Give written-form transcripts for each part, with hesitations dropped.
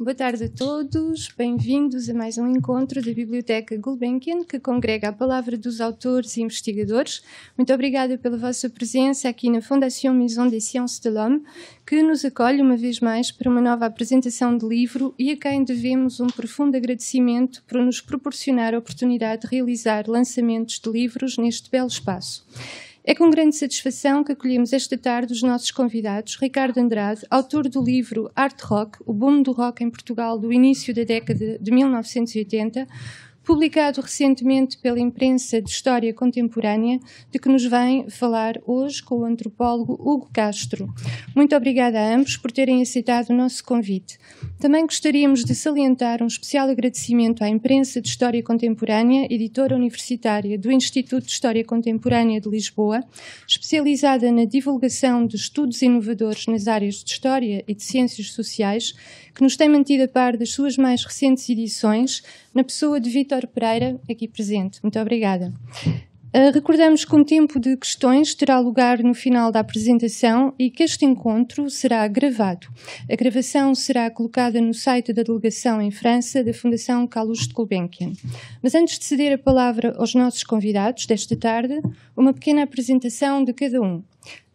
Boa tarde a todos, bem-vindos a mais um encontro da Biblioteca Gulbenkian, que congrega a palavra dos autores e investigadores. Muito obrigada pela vossa presença aqui na Fondation Maison des Sciences de l'Homme, que nos acolhe uma vez mais para uma nova apresentação de livro e a quem devemos um profundo agradecimento por nos proporcionar a oportunidade de realizar lançamentos de livros neste belo espaço. É com grande satisfação que acolhemos esta tarde os nossos convidados, Ricardo Andrade, autor do livro Art Rock, o boom do rock em Portugal do início da década de 1980, publicado recentemente pela imprensa de História Contemporânea, de que nos vem falar hoje com o antropólogo Hugo Castro. Muito obrigada a ambos por terem aceitado o nosso convite. Também gostaríamos de salientar um especial agradecimento à imprensa de História Contemporânea, editora universitária do Instituto de História Contemporânea de Lisboa, especializada na divulgação de estudos inovadores nas áreas de História e de Ciências Sociais, que nos tem mantido a par das suas mais recentes edições, na pessoa de Vítor Pereira, aqui presente. Muito obrigada. Recordamos que um tempo de questões terá lugar no final da apresentação e que este encontro será gravado. A gravação será colocada no site da delegação em França da Fundação Calouste de Gulbenkian. Mas antes de ceder a palavra aos nossos convidados desta tarde, uma pequena apresentação de cada um.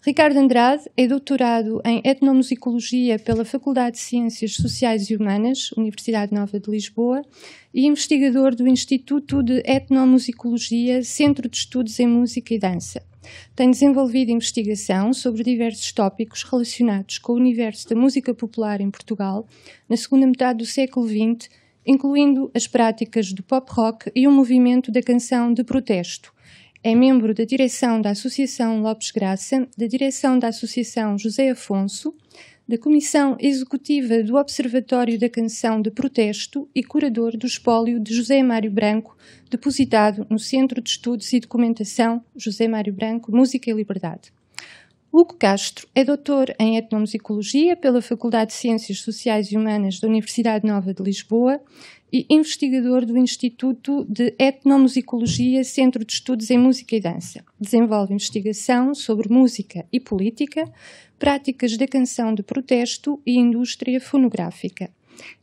Ricardo Andrade é doutorado em Etnomusicologia pela Faculdade de Ciências Sociais e Humanas, Universidade Nova de Lisboa, e investigador do Instituto de Etnomusicologia, Centro de Estudos em Música e Dança. Tem desenvolvido investigação sobre diversos tópicos relacionados com o universo da música popular em Portugal, na segunda metade do século XX, incluindo as práticas do pop-rock e o movimento da canção de protesto. É membro da direção da Associação Lopes Graça, da direção da Associação José Afonso, da Comissão Executiva do Observatório da Canção de Protesto e curador do espólio de José Mário Branco, depositado no Centro de Estudos e Documentação José Mário Branco, Música e Liberdade. Hugo Castro é doutor em Etnomusicologia pela Faculdade de Ciências Sociais e Humanas da Universidade Nova de Lisboa e investigador do Instituto de Etnomusicologia, Centro de Estudos em Música e Dança. Desenvolve investigação sobre música e política, práticas da canção de protesto e indústria fonográfica.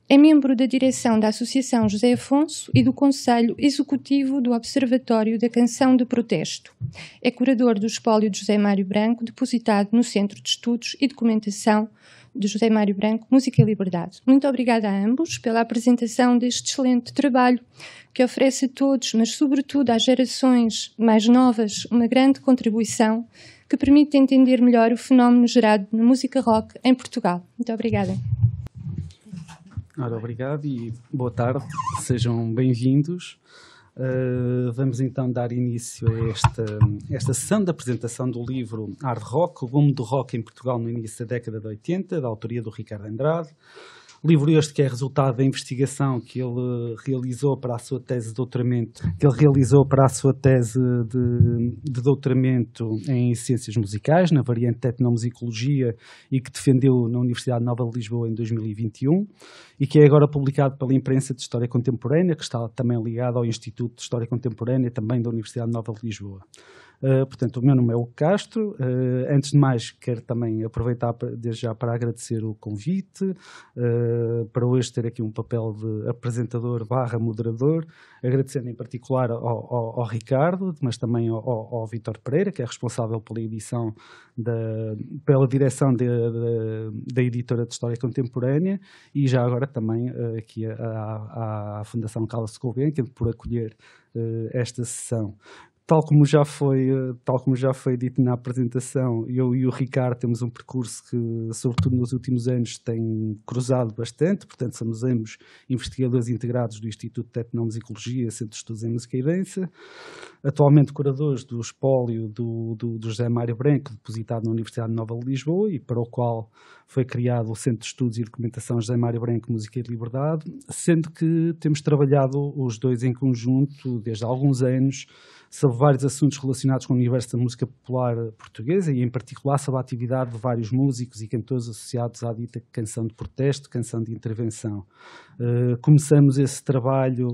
É membro da direção da Associação José Afonso e do Conselho Executivo do Observatório da Canção de Protesto. É curador do espólio de José Mário Branco, depositado no Centro de Estudos e Documentação de José Mário Branco, Música e Liberdade. Muito obrigada a ambos pela apresentação deste excelente trabalho que oferece a todos, mas sobretudo às gerações mais novas, uma grande contribuição que permite entender melhor o fenómeno gerado na música rock em Portugal. Muito obrigada. Ora, obrigado e boa tarde, sejam bem-vindos. Vamos então dar início a esta sessão de apresentação do livro Art Rock, o boom do rock em Portugal no início da década de 80, da autoria do Ricardo Andrade. Livro este que é resultado da investigação que ele realizou para a sua tese de doutoramento, de doutoramento em Ciências Musicais, na variante de Etnomusicologia, e que defendeu na Universidade Nova de Lisboa em 2021, e que é agora publicado pela imprensa de História Contemporânea, que está também ligado ao Instituto de História Contemporânea, também da Universidade Nova de Lisboa. Portanto, o meu nome é Hugo Castro. Antes de mais, quero também aproveitar desde já para agradecer o convite, para hoje ter aqui um papel de apresentador / moderador, agradecendo em particular ao Ricardo, mas também ao Vítor Pereira, que é responsável pela edição, pela direção da editora de História Contemporânea, e já agora também aqui à Fundação Calouste de Gulbenkian por acolher esta sessão. Tal como já foi dito na apresentação, eu e o Ricardo temos um percurso que, sobretudo nos últimos anos, tem cruzado bastante. Portanto, somos ambos investigadores integrados do Instituto de Etnomusicologia, Centro de Estudos em Música e Dança, atualmente curadores do espólio do José Mário Branco, depositado na Universidade Nova de Lisboa, e para o qual foi criado o Centro de Estudos e Documentação José Mário Branco, Música e Liberdade, sendo que temos trabalhado os dois em conjunto desde há alguns anos, sob vários assuntos relacionados com o universo da música popular portuguesa e, em particular, sobre a atividade de vários músicos e cantores associados à dita canção de protesto, canção de intervenção. Começamos esse trabalho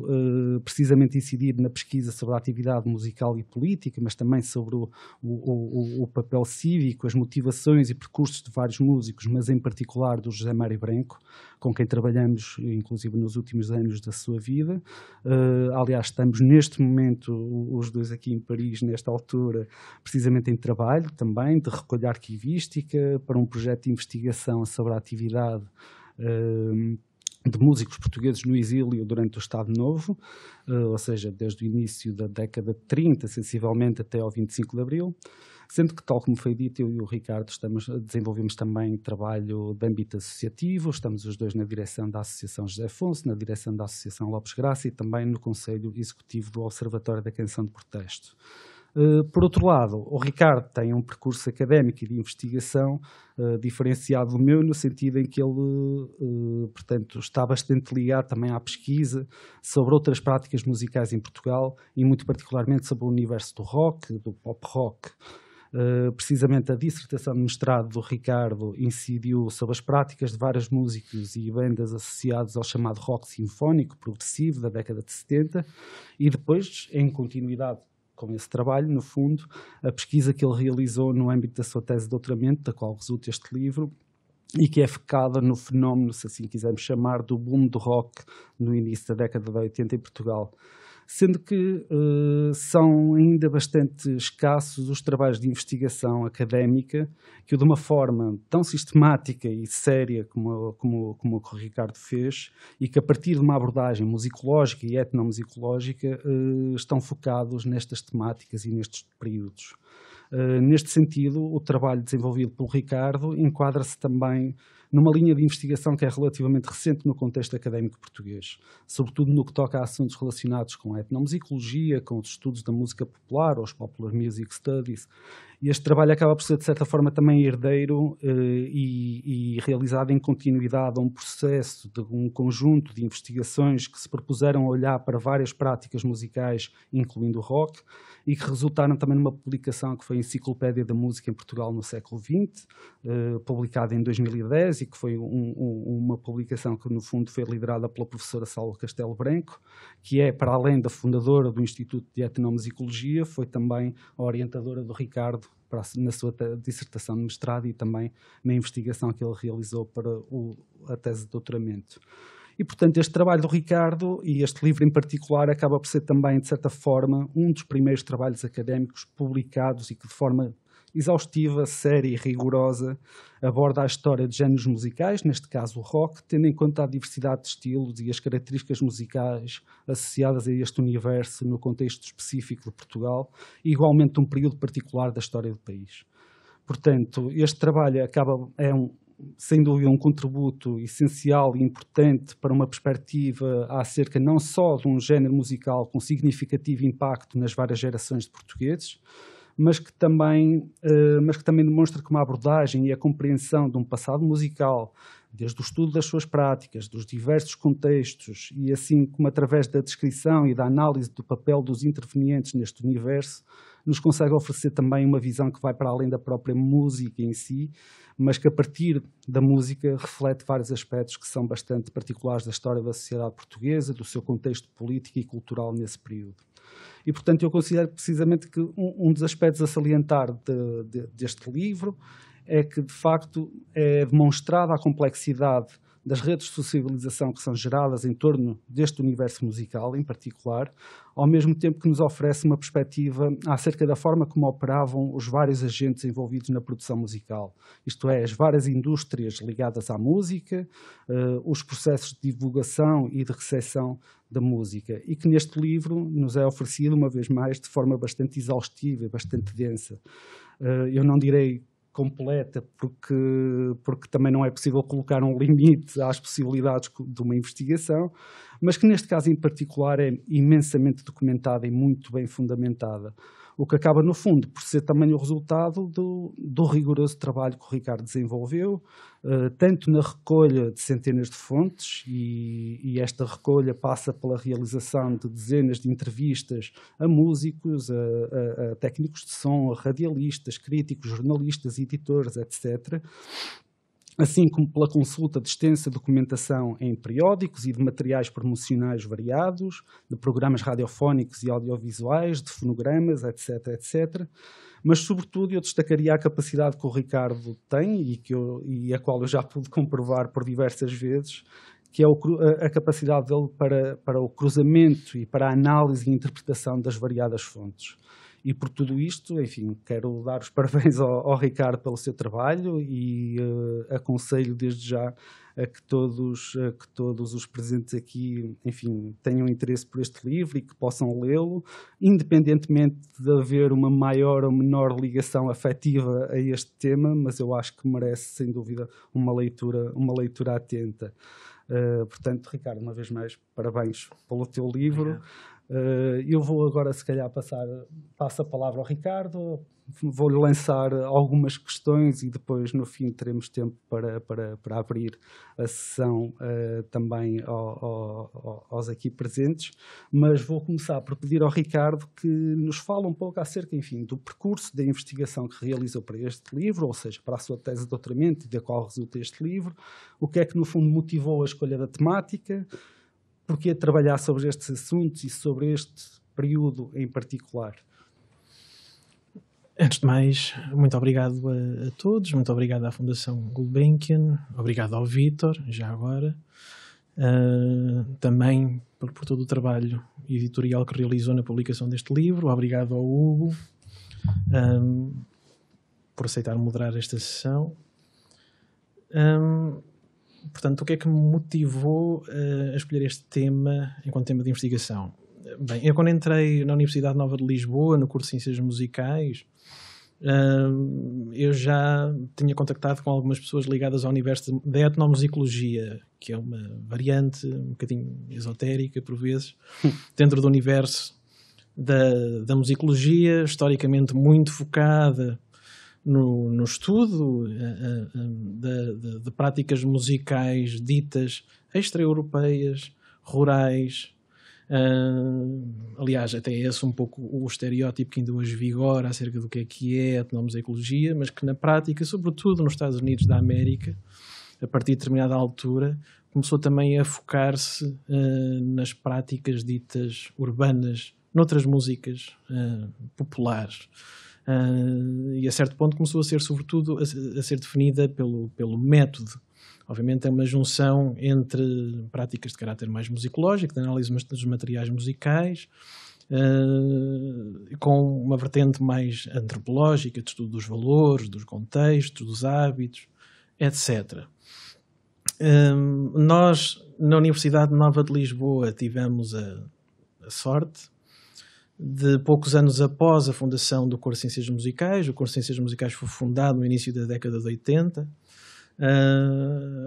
precisamente incidido na pesquisa sobre a atividade musical e política, mas também sobre o papel cívico, as motivações e percursos de vários músicos, mas em particular do José Mário Branco, com quem trabalhamos, inclusive, nos últimos anos da sua vida. Aliás, estamos neste momento, os dois aqui em Paris, nesta altura, precisamente em trabalho também, de recolha arquivística, para um projeto de investigação sobre a atividade de músicos portugueses no exílio durante o Estado Novo, ou seja, desde o início da década de 30, sensivelmente, até ao 25 de Abril. Sendo que, tal como foi dito, eu e o Ricardo desenvolvemos também trabalho de âmbito associativo, estamos os dois na direção da Associação José Afonso, na direção da Associação Lopes Graça e também no Conselho Executivo do Observatório da Canção de Protesto. Por outro lado, o Ricardo tem um percurso académico e de investigação diferenciado do meu, no sentido em que ele, portanto, está bastante ligado também à pesquisa sobre outras práticas musicais em Portugal e muito particularmente sobre o universo do rock, do pop rock. Precisamente a dissertação de mestrado do Ricardo incidiu sobre as práticas de vários músicos e bandas associados ao chamado rock sinfónico progressivo da década de 70 e depois, em continuidade com esse trabalho, no fundo, a pesquisa que ele realizou no âmbito da sua tese de doutoramento, da qual resulta este livro, e que é focada no fenómeno, se assim quisermos chamar, do boom do rock no início da década de 80 em Portugal. Sendo que são ainda bastante escassos os trabalhos de investigação académica que, de uma forma tão sistemática e séria como o que o Ricardo fez, e que a partir de uma abordagem musicológica e etnomusicológica estão focados nestas temáticas e nestes períodos. Neste sentido, o trabalho desenvolvido pelo Ricardo enquadra-se também numa linha de investigação que é relativamente recente no contexto académico português, sobretudo no que toca a assuntos relacionados com a etnomusicologia, com os estudos da música popular, ou os Popular Music Studies. E este trabalho acaba por ser, de certa forma, também herdeiro e realizado em continuidade a um processo de um conjunto de investigações que se propuseram olhar para várias práticas musicais, incluindo o rock, e que resultaram também numa publicação que foi a Enciclopédia da Música em Portugal no século XX, publicada em 2010, e que foi uma publicação que, no fundo, foi liderada pela professora Salva Castelo Branco, que é, para além da fundadora do Instituto de Etnomusicologia, foi também a orientadora do Ricardo na sua dissertação de mestrado e também na investigação que ele realizou para a tese de doutoramento. E, portanto, este trabalho do Ricardo, e este livro em particular, acaba por ser também, de certa forma, um dos primeiros trabalhos académicos publicados e que, de forma exaustiva, séria e rigorosa, aborda a história de géneros musicais, neste caso o rock, tendo em conta a diversidade de estilos e as características musicais associadas a este universo no contexto específico de Portugal, e igualmente um período particular da história do país. Portanto, este trabalho sem dúvida, um contributo essencial e importante para uma perspectiva acerca não só de um género musical com significativo impacto nas várias gerações de portugueses, mas que também demonstra que uma abordagem e a compreensão de um passado musical, desde o estudo das suas práticas, dos diversos contextos, e assim como através da descrição e da análise do papel dos intervenientes neste universo, nos consegue oferecer também uma visão que vai para além da própria música em si, mas que a partir da música reflete vários aspectos que são bastante particulares da história da sociedade portuguesa, do seu contexto político e cultural nesse período. E, portanto, eu considero precisamente que um dos aspectos a salientar deste livro é que, de facto, é demonstrada a complexidade das redes de sociabilização que são geradas em torno deste universo musical, em particular, ao mesmo tempo que nos oferece uma perspectiva acerca da forma como operavam os vários agentes envolvidos na produção musical. Isto é, as várias indústrias ligadas à música, os processos de divulgação e de recepção da música, e que neste livro nos é oferecido, uma vez mais, de forma bastante exaustiva e bastante densa. Eu não direi completa, porque também não é possível colocar um limite às possibilidades de uma investigação, mas que neste caso em particular é imensamente documentada e muito bem fundamentada. o que acaba, no fundo, por ser também o resultado do rigoroso trabalho que o Ricardo desenvolveu, tanto na recolha de centenas de fontes, e esta recolha passa pela realização de dezenas de entrevistas a músicos, a técnicos de som, a radialistas, críticos, jornalistas, editores, etc., assim como pela consulta de extensa documentação em periódicos e de materiais promocionais variados, de programas radiofónicos e audiovisuais, de fonogramas, etc., etc. Mas, sobretudo, eu destacaria a capacidade que o Ricardo tem e a qual eu já pude comprovar por diversas vezes, que é a capacidade dele para o cruzamento e para a análise e interpretação das variadas fontes. E por tudo isto, enfim, quero dar os parabéns ao Ricardo pelo seu trabalho e aconselho desde já a que todos os presentes aqui, enfim, tenham interesse por este livro e que possam lê-lo, independentemente de haver uma maior ou menor ligação afetiva a este tema, mas eu acho que merece, sem dúvida, uma leitura atenta. Portanto, Ricardo, uma vez mais, parabéns pelo teu livro. Obrigado. Eu vou agora, se calhar, passo a palavra ao Ricardo, vou-lhe lançar algumas questões e depois, no fim, teremos tempo para abrir a sessão também aos aqui presentes. Mas vou começar por pedir ao Ricardo que nos fale um pouco acerca, enfim, do percurso da investigação que realizou para este livro, ou seja, para a sua tese de doutoramento e da qual resulta este livro, o que é que, no fundo, motivou a escolha da temática, porque trabalhar sobre estes assuntos e sobre este período em particular. Antes de mais, muito obrigado a todos, muito obrigado à Fundação Gulbenkian, obrigado ao Vítor, já agora, também por todo o trabalho editorial que realizou na publicação deste livro, obrigado ao Hugo por aceitar moderar esta sessão. Portanto, o que é que me motivou a escolher este tema enquanto tema de investigação? Bem, eu quando entrei na Universidade Nova de Lisboa, no curso de Ciências Musicais, eu já tinha contactado com algumas pessoas ligadas ao universo da etnomusicologia, que é uma variante um bocadinho esotérica, por vezes, dentro do universo da musicologia, historicamente muito focada no estudo de práticas musicais ditas extra-europeias, rurais. Aliás, até é esse um pouco o estereótipo que ainda hoje vigora acerca do que é etnomusicologia, mas que na prática, sobretudo nos Estados Unidos da América, a partir de determinada altura, começou também a focar-se nas práticas ditas urbanas, noutras músicas populares. E a certo ponto começou a ser, sobretudo, a ser definida pelo método. Obviamente é uma junção entre práticas de caráter mais musicológico, de análise dos materiais musicais, com uma vertente mais antropológica, de estudo dos valores, dos contextos, dos hábitos, etc. Nós, na Universidade Nova de Lisboa, tivemos a sorte de, poucos anos após a fundação do curso de Ciências Musicais, o curso de Ciências Musicais foi fundado no início da década de 80,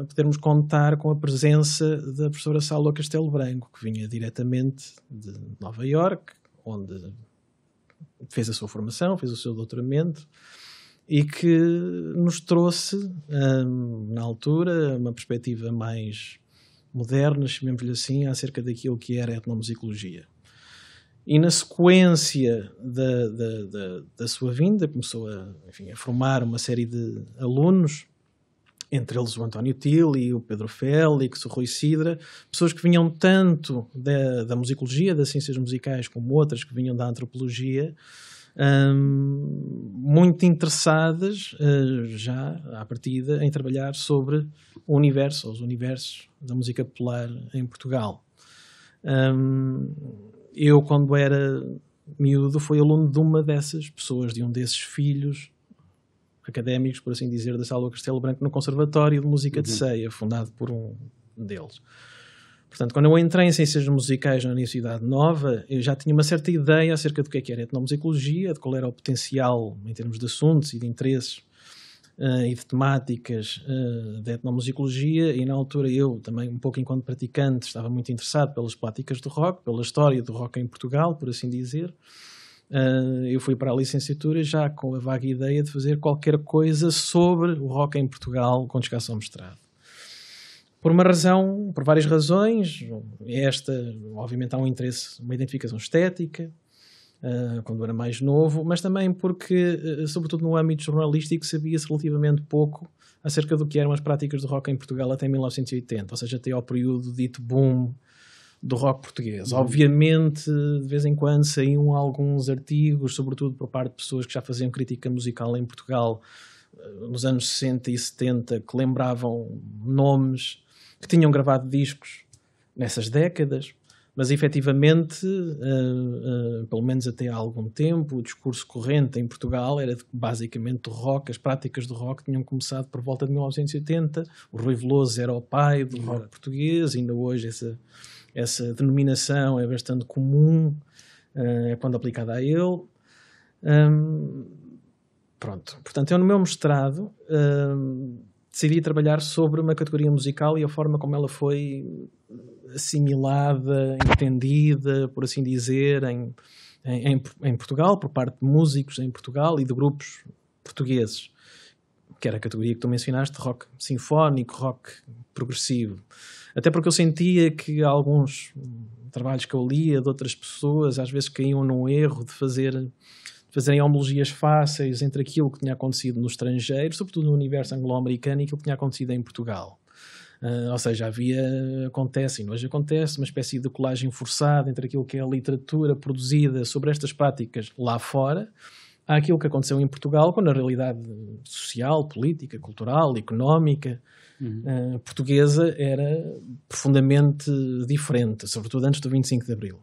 podermos contar com a presença da professora Salwa Castelo Branco, que vinha diretamente de Nova Iorque, onde fez a sua formação, fez o seu doutoramento, e que nos trouxe, na altura, uma perspectiva mais moderna, chamemos-lhe assim, acerca daquilo que era a etnomusicologia. E na sequência da sua vinda, começou a formar uma série de alunos, entre eles o António Tilly, o Pedro Félix, o Rui Sidra, pessoas que vinham tanto da musicologia, das ciências musicais, como outras que vinham da antropologia, muito interessadas, já à partida, em trabalhar sobre o universo, ou os universos da música popular em Portugal. Eu, quando era miúdo, fui aluno de uma dessas pessoas, de um desses filhos académicos, por assim dizer, da Salwa Castelo Branco, no Conservatório de Música de Ceia, fundado por um deles. Portanto, quando eu entrei em Ciências Musicais na Universidade Nova, eu já tinha uma certa ideia acerca do que era etnomusicologia, de qual era o potencial em termos de assuntos e de interesses e de temáticas da etnomusicologia, e na altura eu também, um pouco enquanto praticante, estava muito interessado pelas práticas do rock, pela história do rock em Portugal, por assim dizer, eu fui para a licenciatura já com a vaga ideia de fazer qualquer coisa sobre o rock em Portugal quando chegasse ao mestrado. Por várias razões. Esta, obviamente, há um interesse, uma identificação estética, quando era mais novo, mas também porque, sobretudo no âmbito jornalístico, sabia-se relativamente pouco acerca do que eram as práticas do rock em Portugal até 1980, ou seja, até ao período dito boom do rock português. Obviamente, de vez em quando saíam alguns artigos, sobretudo por parte de pessoas que já faziam crítica musical em Portugal nos anos 60 e 70, que lembravam nomes que tinham gravado discos nessas décadas, mas efetivamente, pelo menos até há algum tempo, o discurso corrente em Portugal era basicamente o rock, as práticas do rock tinham começado por volta de 1980, o Rui Veloso era o pai do rock português, ainda hoje essa denominação é bastante comum quando aplicada a ele. Pronto, portanto, eu no meu mestrado decidi trabalhar sobre uma categoria musical e a forma como ela foi assimilada, entendida, por assim dizer, em Portugal, por parte de músicos em Portugal e de grupos portugueses, que era a categoria que tu mencionaste, rock sinfónico, rock progressivo. Até porque eu sentia que alguns trabalhos que eu lia de outras pessoas às vezes caíam num erro de fazerem homologias fáceis entre aquilo que tinha acontecido no estrangeiro, sobretudo no universo anglo-americano, e aquilo que tinha acontecido em Portugal. Ou seja, acontece uma espécie de colagem forçada entre aquilo que é a literatura produzida sobre estas práticas lá fora, há aquilo que aconteceu em Portugal, quando a realidade social, política, cultural, económica portuguesa era profundamente diferente, sobretudo antes do 25 de Abril.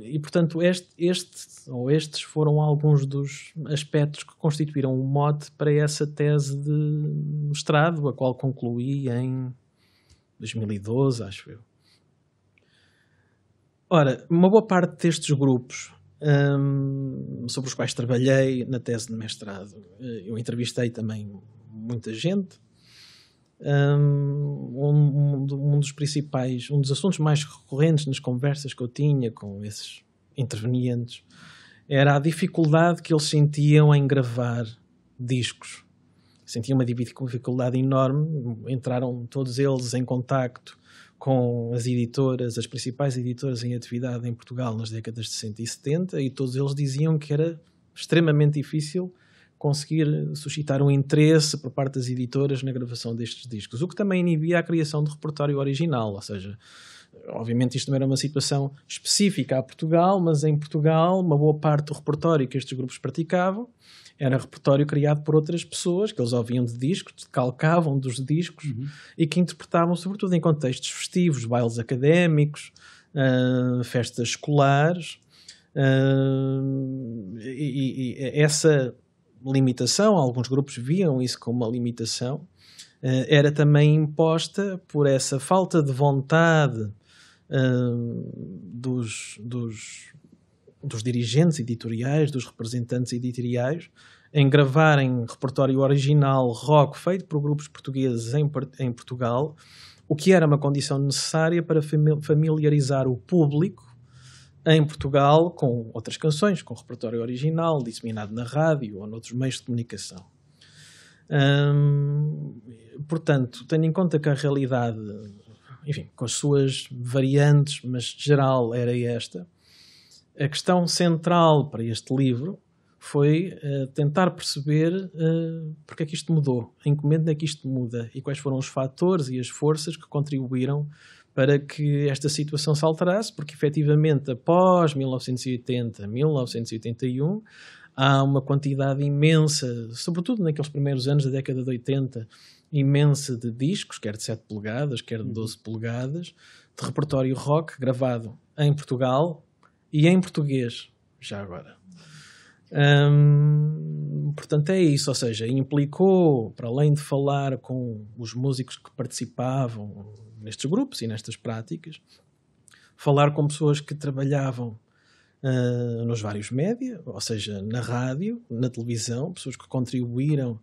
E portanto estes foram alguns dos aspectos que constituíram o mote para essa tese de mestrado, a qual concluí em 2012, acho eu. Ora, uma boa parte destes grupos sobre os quais trabalhei na tese de mestrado, eu entrevistei também muita gente. Um dos assuntos mais recorrentes nas conversas que eu tinha com esses intervenientes era a dificuldade que eles sentiam em gravar discos. Sentiam uma dificuldade enorme. Entraram todos eles em contacto com as editoras, as principais editoras em atividade em Portugal nas décadas de 60 e 70, e todos eles diziam que era extremamente difícil conseguir suscitar um interesse por parte das editoras na gravação destes discos, o que também inibia a criação de repertório original, ou seja, obviamente isto não era uma situação específica a Portugal, mas em Portugal uma boa parte do repertório que estes grupos praticavam era repertório criado por outras pessoas, que eles ouviam de discos, calcavam dos discos e que interpretavam sobretudo em contextos festivos, bailes académicos, festas escolares, e essa limitação, alguns grupos viam isso como uma limitação, era também imposta por essa falta de vontade dos dirigentes editoriais, dos representantes editoriais, em gravarem repertório original rock feito por grupos portugueses em Portugal, o que era uma condição necessária para familiarizar o público em Portugal com outras canções, com repertório original, disseminado na rádio ou noutros meios de comunicação. Portanto, tendo em conta que a realidade, enfim, com as suas variantes, mas geral era esta, a questão central para este livro foi tentar perceber porque é que isto mudou, em que momento é que isto muda e quais foram os fatores e as forças que contribuíram para que esta situação se alterasse, porque efetivamente após 1980, 1981, há uma quantidade imensa, sobretudo naqueles primeiros anos da década de 80, imensa de discos, quer de 7 polegadas, quer de 12 polegadas, de repertório rock gravado em Portugal e em português, já agora. Portanto é isso, ou seja, implicou, para além de falar com os músicos que participavam nestes grupos e nestas práticas, falar com pessoas que trabalhavam nos vários média, ou seja, na rádio, na televisão, pessoas que contribuíram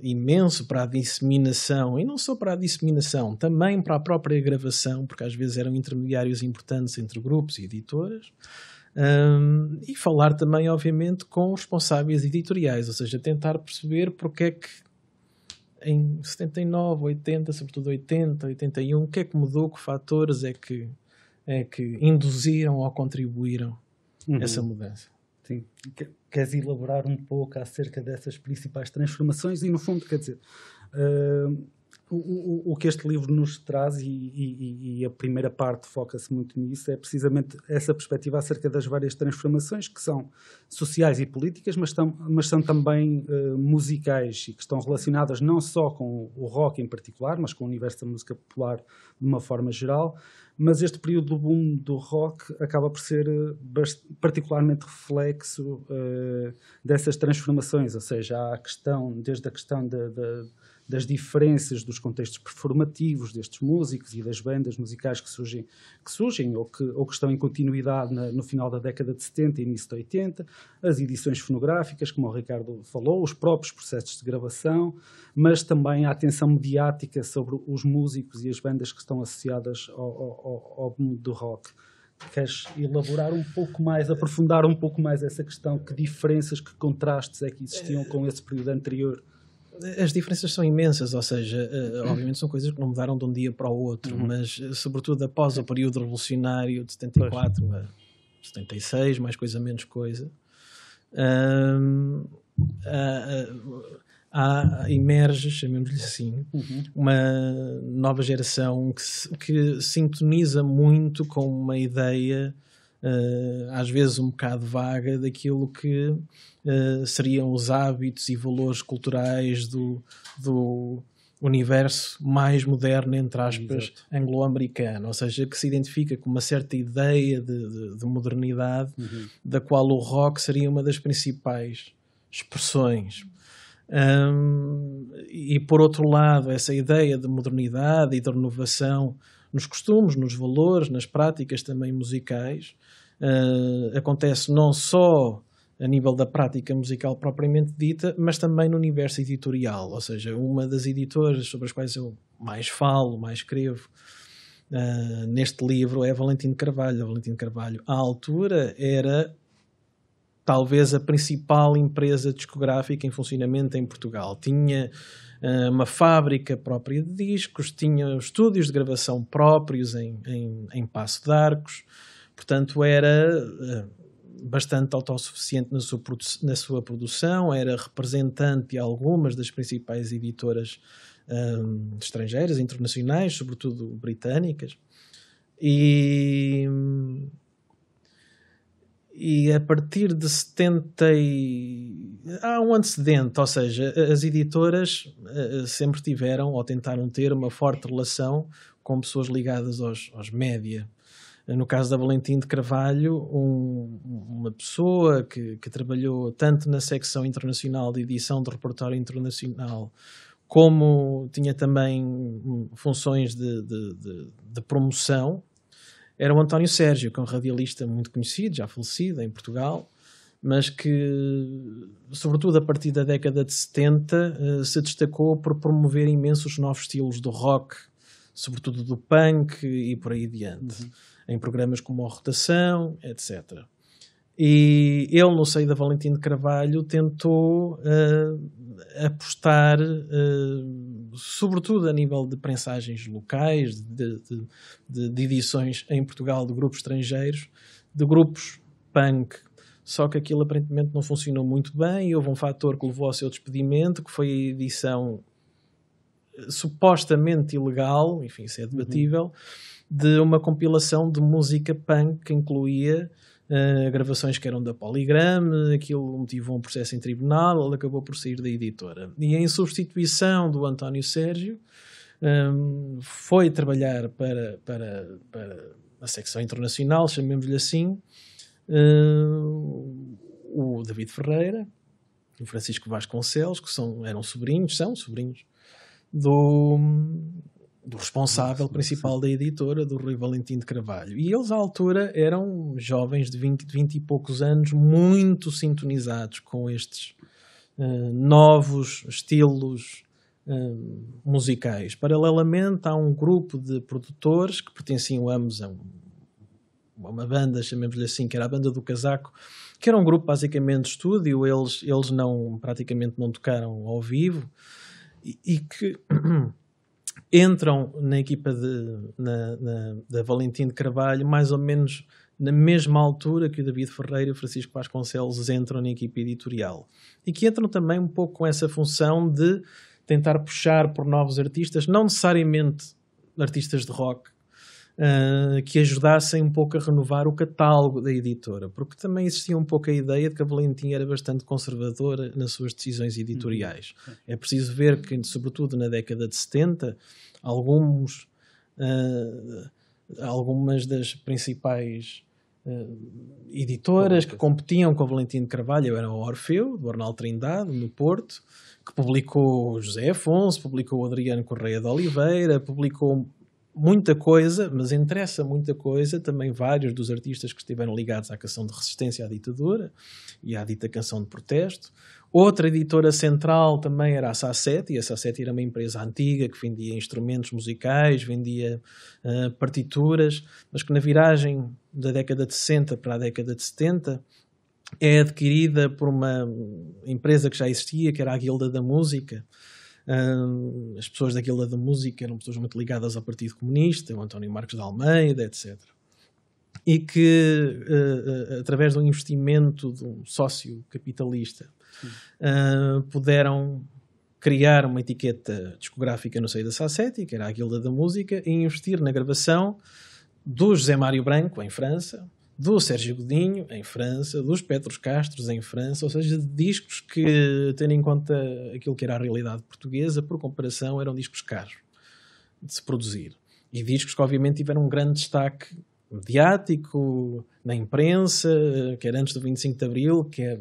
imenso para a disseminação, e não só para a disseminação, também para a própria gravação, porque às vezes eram intermediários importantes entre grupos e editoras, e falar também, obviamente, com os responsáveis editoriais, ou seja, tentar perceber porque é que em 79, 80, sobretudo 80, 81, o que é que mudou, que fatores é que induziram ou contribuíram essa mudança. Sim. Queres elaborar um pouco acerca dessas principais transformações e, no fundo, quer dizer, o que este livro nos traz, e a primeira parte foca-se muito nisso, é precisamente essa perspectiva acerca das várias transformações que são sociais e políticas, mas são também musicais, e que estão relacionadas não só com o rock em particular, mas com o universo da música popular de uma forma geral. Mas este período do boom do rock acaba por ser particularmente reflexo dessas transformações, ou seja, há desde a questão das diferenças dos contextos performativos destes músicos e das bandas musicais que surgem ou que estão em continuidade no final da década de 70 e início de 80, as edições fonográficas, como o Ricardo falou, os próprios processos de gravação, mas também a atenção mediática sobre os músicos e as bandas que estão associadas ao mundo do rock. Queres elaborar um pouco mais, aprofundar um pouco mais essa questão? Que diferenças, que contrastes é que existiam com esse período anterior? As diferenças são imensas, ou seja, obviamente são coisas que não mudaram de um dia para o outro, mas sobretudo após o período revolucionário de 74 a 76, mais coisa menos coisa, emerge, chamemos-lhe assim, uma nova geração que sintoniza muito com uma ideia, às vezes um bocado vaga, daquilo que seriam os hábitos e valores culturais do universo mais moderno, entre aspas, anglo-americano, ou seja, que se identifica com uma certa ideia de modernidade, da qual o rock seria uma das principais expressões. E por outro lado, essa ideia de modernidade e de renovação nos costumes, nos valores, nas práticas também musicais, acontece não só a nível da prática musical propriamente dita, mas também no universo editorial, ou seja, uma das editoras sobre as quais eu mais falo, mais escrevo neste livro é a Valentim de Carvalho. A Valentim de Carvalho, à altura, era talvez a principal empresa discográfica em funcionamento em Portugal. Tinha uma fábrica própria de discos, tinha estúdios de gravação próprios em Paço de Arcos, portanto era bastante autossuficiente na sua produção, era representante de algumas das principais editoras estrangeiras, internacionais, sobretudo britânicas, e a partir de 70 há um antecedente, ou seja, as editoras sempre tiveram ou tentaram ter uma forte relação com pessoas ligadas aos média. No caso da Valentim de Carvalho, uma pessoa que trabalhou tanto na secção internacional de edição de repertório internacional, como tinha também funções de promoção, era o António Sérgio, que é um radialista muito conhecido, já falecido em Portugal, mas que, sobretudo a partir da década de 70, se destacou por promover imensos novos estilos do rock, sobretudo do punk e por aí adiante, em programas como a Rotação, etc. E ele, no seio da Valentim de Carvalho, tentou apostar, sobretudo a nível de prensagens locais, de edições em Portugal de grupos estrangeiros, de grupos punk. Só que aquilo aparentemente não funcionou muito bem e houve um fator que levou ao seu despedimento, que foi a edição supostamente ilegal, enfim, isso é debatível, de uma compilação de música punk que incluía gravações que eram da Polygram. Aquilo motivou um processo em tribunal, ele acabou por sair da editora. E em substituição do António Sérgio, foi trabalhar para a secção internacional, chamemos-lhe assim, o David Ferreira, o Francisco Vasconcelos, que são sobrinhos do responsável principal da editora, do Rui Valentim de Carvalho. E eles, à altura, eram jovens de 20 e poucos anos, muito sintonizados com estes novos estilos musicais. Paralelamente, há um grupo de produtores que pertenciam ambos a uma banda, chamemos-lhe assim, que era a Banda do Casaco, que era um grupo basicamente de estúdio. Eles praticamente não tocaram ao vivo e que entram na equipa da Valentim de Carvalho mais ou menos na mesma altura que o David Ferreira e o Francisco Vasconcelos entram na equipa editorial. E que entram também um pouco com essa função de tentar puxar por novos artistas, não necessariamente artistas de rock, que ajudassem um pouco a renovar o catálogo da editora, porque também existia um pouco a ideia de que a Valentim era bastante conservadora nas suas decisões editoriais. É preciso ver que, sobretudo na década de 70, algumas das principais editoras que competiam com a Valentim de Carvalho eram a Orfeu, do Arnaldo Trindade, no Porto, que publicou José Afonso, publicou o Adriano Correia de Oliveira, publicou muita coisa, mas interessa muita coisa também vários dos artistas que estiveram ligados à canção de resistência à ditadura e à dita canção de protesto. Outra editora central também era a Sassetti, e a Sassetti era uma empresa antiga que vendia instrumentos musicais, vendia partituras, mas que na viragem da década de 60 para a década de 70 é adquirida por uma empresa que já existia, que era a Guilda da Música. As pessoas da Guilda da Música eram pessoas muito ligadas ao Partido Comunista, o António Marcos de Almeida, etc. E que, através de um investimento de um sócio capitalista, puderam criar uma etiqueta discográfica no seio da Sassetti, que era a Guilda da Música, e investir na gravação do José Mário Branco, em França, do Sérgio Godinho, em França, dos Petros Castros, em França, ou seja, de discos que, tendo em conta aquilo que era a realidade portuguesa, por comparação, eram discos caros de se produzir. E discos que, obviamente, tiveram um grande destaque mediático, na imprensa, quer antes do 25 de Abril, quer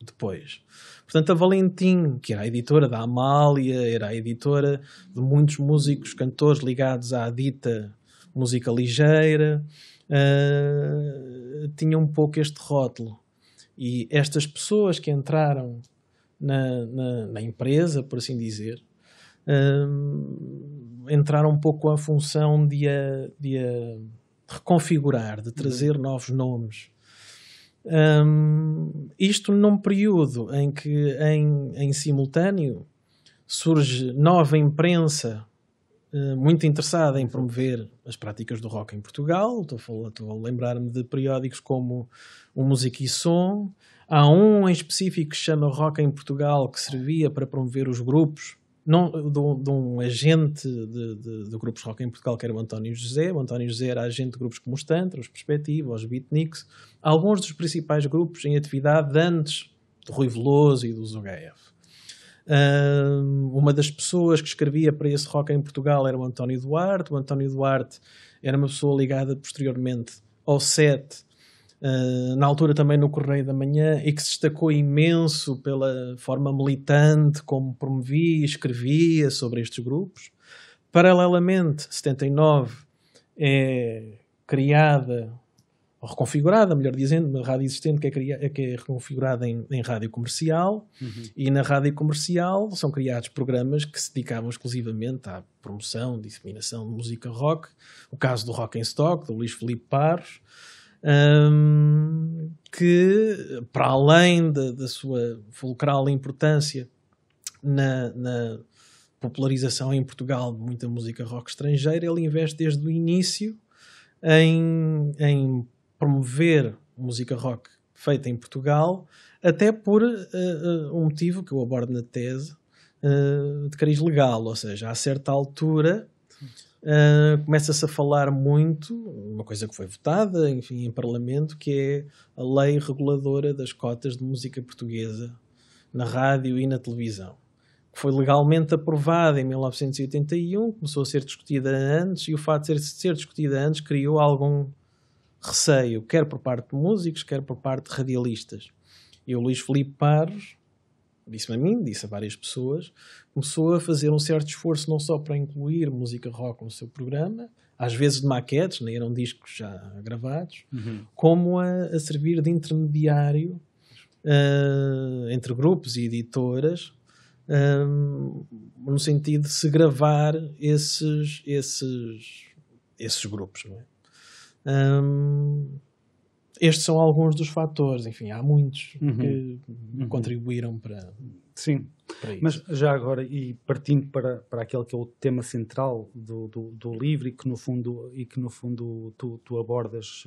depois. Portanto, a Valentim, que era a editora da Amália, era a editora de muitos músicos, cantores ligados à dita música ligeira, tinha um pouco este rótulo. E estas pessoas que entraram na empresa, por assim dizer, entraram um pouco com a função de a reconfigurar, de trazer novos nomes. Isto num período em que em simultâneo surge nova imprensa muito interessada em promover as práticas do rock em Portugal. Estou a lembrar-me de periódicos como o Música e Som. Há um em específico que se chama Rock em Portugal, que servia para promover os grupos, de um agente de grupos rock em Portugal, que era o António José. O António José era agente de grupos como os Tantra, os Perspectiva, os Beatniks, alguns dos principais grupos em atividade antes do Rui Veloso e dos UHF. Uma das pessoas que escrevia para esse rock em Portugal era o António Duarte. O António Duarte era uma pessoa ligada posteriormente ao SET, na altura também no Correio da Manhã, e que se destacou imenso pela forma militante como promovia e escrevia sobre estes grupos. Paralelamente, 79 é criada, ou reconfigurada, melhor dizendo, uma rádio existente que é reconfigurada em rádio comercial. E na rádio comercial são criados programas que se dedicavam exclusivamente à promoção, disseminação de música rock. O caso do Rock em Stock, do Luís Filipe Parros, que, para além da sua fulcral importância na popularização em Portugal de muita música rock estrangeira, ele investe desde o início em promover música rock feita em Portugal, até por um motivo que eu abordo na tese, de cariz legal. Ou seja, a certa altura começa-se a falar muito, uma coisa que foi votada, enfim, em Parlamento, que é a lei reguladora das cotas de música portuguesa na rádio e na televisão, que foi legalmente aprovada em 1981, começou a ser discutida antes, e o facto de ser discutida antes criou algum receio, quer por parte de músicos, quer por parte de radialistas. E o Luís Filipe Parros, disse-me a mim, disse a várias pessoas, começou a fazer um certo esforço não só para incluir música rock no seu programa, às vezes de maquetes, nem eram discos já gravados, como a servir de intermediário entre grupos e editoras, no sentido de se gravar esses grupos, não é? Estes são alguns dos fatores, enfim, há muitos que contribuíram para... Sim, mas já agora, e partindo para aquele que é o tema central do livro e que no fundo tu abordas,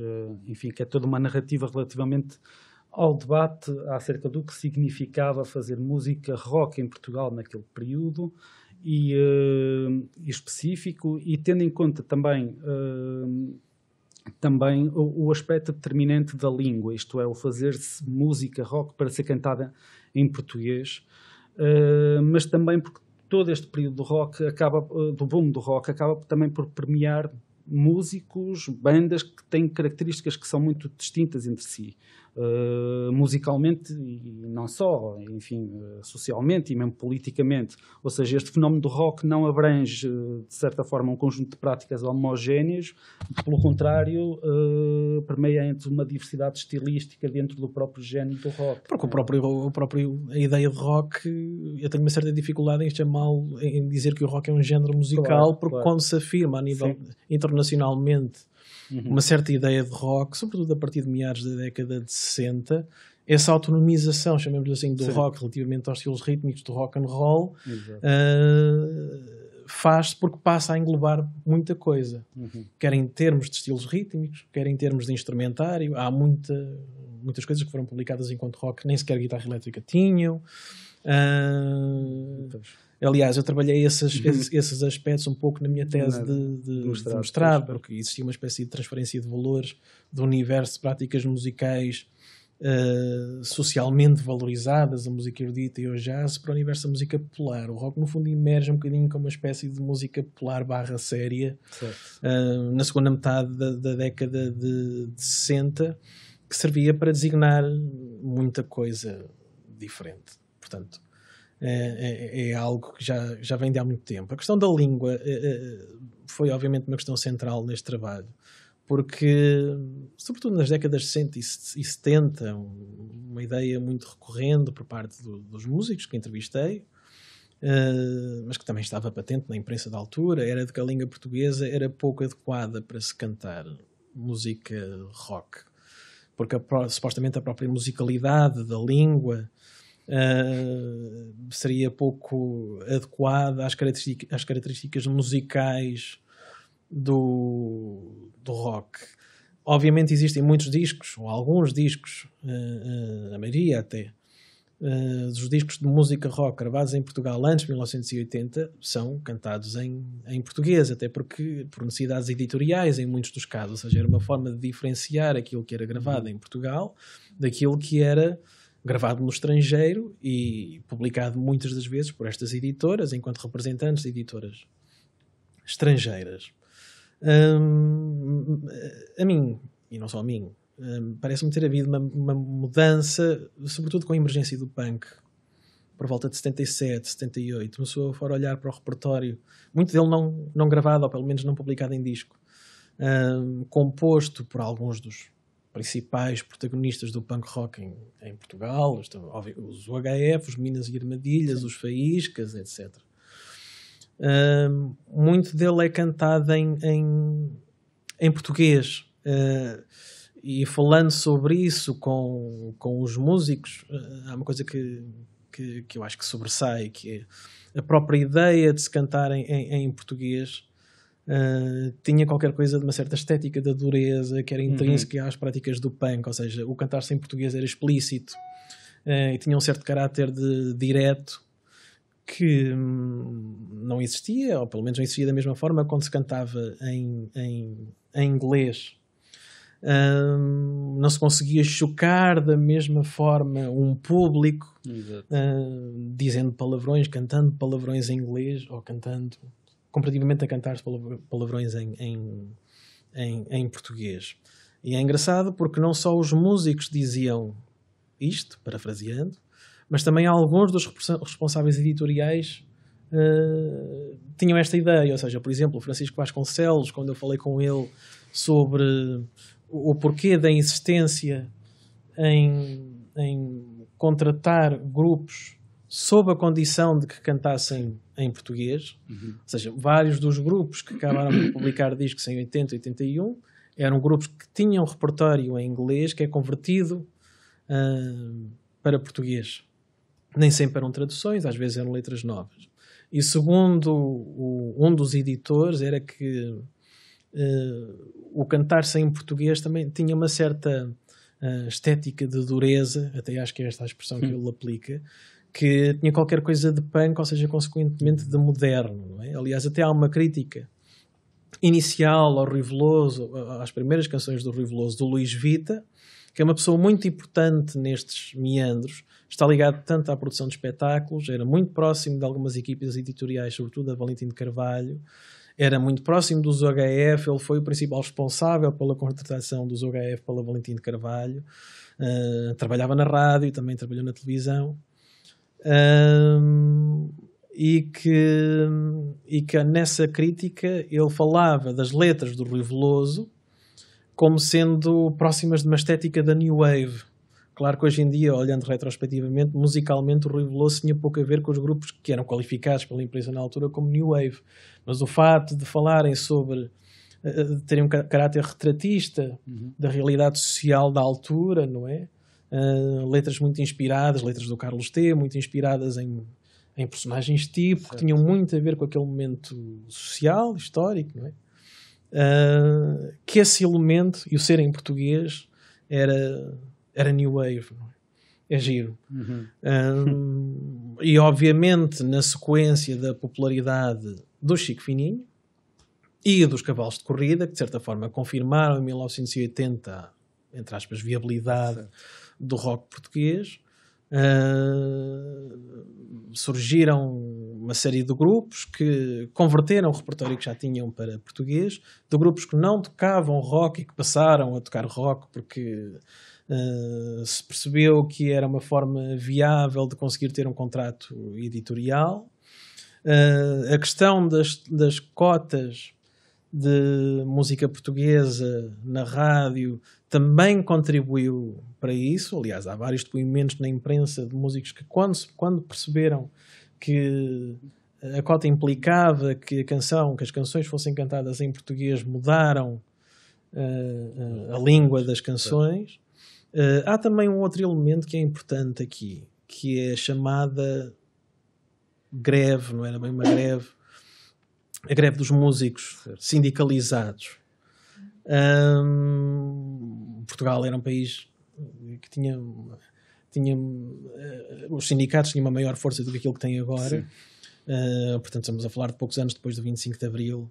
enfim, que é toda uma narrativa relativamente ao debate acerca do que significava fazer música rock em Portugal naquele período e específico, e tendo em conta também o aspecto determinante da língua, isto é, o fazer-se música rock para ser cantada em português, mas também porque todo este período do boom do rock acaba também por premiar músicos, bandas que têm características que são muito distintas entre si, musicalmente e não só, enfim, socialmente e mesmo politicamente. Ou seja, este fenómeno do rock não abrange, de certa forma, um conjunto de práticas homogéneas, pelo contrário, permeia entre uma diversidade estilística dentro do próprio género do rock. Porque a ideia de rock, eu tenho uma certa dificuldade em dizer que o rock é um género musical, porque quando se afirma a nível internacionalmente uma certa ideia de rock, sobretudo a partir de meados da década de 60, essa autonomização, chamemos-lhe assim, do rock relativamente aos estilos rítmicos do rock and roll, faz-se porque passa a englobar muita coisa, quer em termos de estilos rítmicos, quer em termos de instrumentário. Há muitas coisas que foram publicadas enquanto rock nem sequer guitarra elétrica tinham. Aliás, eu trabalhei esses aspectos um pouco na minha tese de mostrar, porque existia uma espécie de transferência de valores do universo de práticas musicais socialmente valorizadas, a música erudita e o jazz, para o universo da música popular. O rock, no fundo, emerge um bocadinho como uma espécie de música popular / séria, na segunda metade da década de 60, que servia para designar muita coisa diferente. Portanto, é algo que já vem de há muito tempo. A questão da língua foi obviamente uma questão central neste trabalho, porque, sobretudo nas décadas de 60 e 70, uma ideia muito recorrente por parte dos músicos que entrevistei, mas que também estava patente na imprensa da altura, era de que a língua portuguesa era pouco adequada para se cantar música rock, porque supostamente a própria musicalidade da língua seria pouco adequada às características musicais do rock. Obviamente existem muitos discos, ou alguns discos, a maioria até, dos discos de música rock gravados em Portugal antes de 1980 são cantados em português, até porque por necessidades editoriais em muitos dos casos, ou seja, era uma forma de diferenciar aquilo que era gravado em Portugal daquilo que era gravado no estrangeiro e publicado muitas das vezes por estas editoras, enquanto representantes de editoras estrangeiras. A mim, e não só a mim, parece-me ter havido uma mudança, sobretudo com a emergência do punk, por volta de 77, 78. Uma pessoa for olhar para o repertório, muito dele não gravado, ou pelo menos não publicado em disco, composto por alguns dos principais protagonistas do punk rock em Portugal, os UHF, os Minas e Armadilhas, os Faíscas, etc. Muito dele é cantado em português, e falando sobre isso com os músicos, há uma coisa que eu acho que sobressai, que é a própria ideia de se cantar em português. Tinha qualquer coisa de uma certa estética da dureza que era intrínseca às práticas do punk, ou seja, o cantar-se em português era explícito, e tinha um certo caráter de direto que não existia, ou pelo menos não existia da mesma forma quando se cantava em inglês. Não se conseguia chocar da mesma forma um público, dizendo palavrões, cantando palavrões em inglês, ou cantando comparativamente a cantar palavrões em português. E é engraçado porque não só os músicos diziam isto, parafraseando, mas também alguns dos responsáveis editoriais tinham esta ideia. Ou seja, por exemplo, o Francisco Vasconcelos, quando eu falei com ele sobre o porquê da insistência em contratar grupos sob a condição de que cantassem em português. Ou seja, vários dos grupos que acabaram de publicar discos em 80 e 81 eram grupos que tinham repertório em inglês que é convertido para português. Nem sempre eram traduções, às vezes eram letras novas. E segundo um dos editores era que o cantar-se em português também tinha uma certa estética de dureza, até acho que é esta a expressão que ele aplica, que tinha qualquer coisa de punk, ou seja, consequentemente de moderno. Não é? Aliás, até há uma crítica inicial ao Rui Veloso, às primeiras canções do Rui Veloso, do Luís Vita, que é uma pessoa muito importante nestes meandros, está ligado tanto à produção de espetáculos, era muito próximo de algumas equipas editoriais, sobretudo da Valentim de Carvalho, era muito próximo dos OHF, ele foi o principal responsável pela contratação dos OHF pela Valentim de Carvalho, trabalhava na rádio, também trabalhou na televisão, e que nessa crítica ele falava das letras do Rui Veloso como sendo próximas de uma estética da New Wave. Claro que hoje em dia, olhando retrospectivamente, musicalmente o Rui Veloso tinha pouco a ver com os grupos que eram qualificados pela imprensa na altura como New Wave. Mas o facto de falarem sobre, de terem um caráter retratista da realidade social da altura, não é? Letras muito inspiradas, letras do Carlos T, muito inspiradas em personagens tipo, que tinham muito a ver com aquele momento social, histórico, não é? Que esse elemento, e o ser em português, era New Wave, não é? É giro. E obviamente na sequência da popularidade do Chico Fininho e dos Cavalos de Corrida, que de certa forma confirmaram em 1980, entre aspas, viabilidade do rock português, surgiram uma série de grupos que converteram o repertório que já tinham para português, de grupos que não tocavam rock e que passaram a tocar rock porque se percebeu que era uma forma viável de conseguir ter um contrato editorial. A questão das cotas de música portuguesa na rádio também contribuiu para isso. Aliás, há vários depoimentos na imprensa de músicos que quando perceberam que a cota implicava que as canções fossem cantadas em português, mudaram a língua das canções. Há também um outro elemento que é importante aqui, que é a chamada greve, não era bem uma greve, a greve dos músicos sindicalizados. Portugal era um país que tinha os sindicatos tinham uma maior força do que aquilo que tem agora. Portanto, estamos a falar de poucos anos depois do 25 de Abril.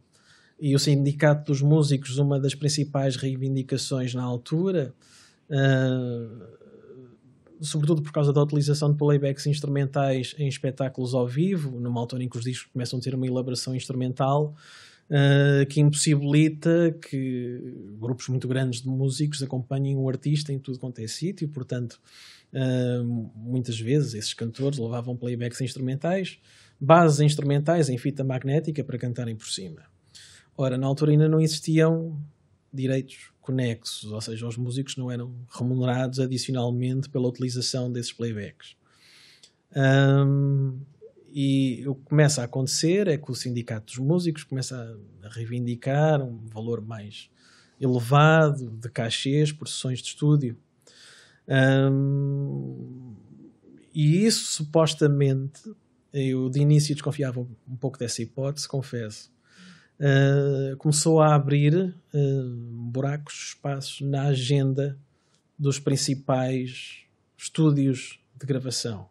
E o Sindicato dos Músicos, uma das principais reivindicações na altura, sobretudo por causa da utilização de playbacks instrumentais em espetáculos ao vivo, numa altura em que os discos começam a ter uma elaboração instrumental, que impossibilita que grupos muito grandes de músicos acompanhem o artista em tudo quanto é sítio. Portanto, muitas vezes esses cantores levavam playbacks instrumentais, bases instrumentais em fita magnética para cantarem por cima. Ora, na altura ainda não existiam direitos conexos, ou seja, os músicos não eram remunerados adicionalmente pela utilização desses playbacks. E o que começa a acontecer é que o Sindicato dos Músicos começa a reivindicar um valor mais elevado de cachês por sessões de estúdio. E isso, supostamente, eu de início desconfiava um pouco dessa hipótese, confesso, começou a abrir buracos, espaços na agenda dos principais estúdios de gravação.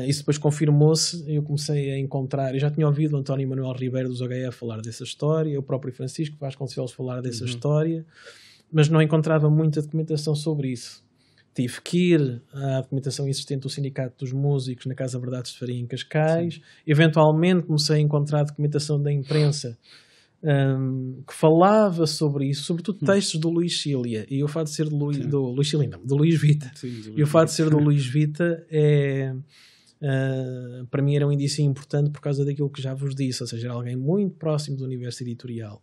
Isso depois confirmou-se. Eu comecei a encontrar, eu já tinha ouvido o António Manuel Ribeiro dos HF falar dessa história, o próprio Francisco Vasconcelos falar dessa história, mas não encontrava muita documentação sobre isso. Tive que ir à documentação existente do Sindicato dos Músicos na Casa Verdades de Faria em Cascais. Sim. Eventualmente comecei a encontrar documentação da imprensa que falava sobre isso, sobretudo textos do Luís Cília. E o fato de ser do Luís Cília, não, do Luís Vita. Sim, e o fato de ser do Luís Vita para mim era um indício importante por causa daquilo que já vos disse, ou seja, era alguém muito próximo do universo editorial,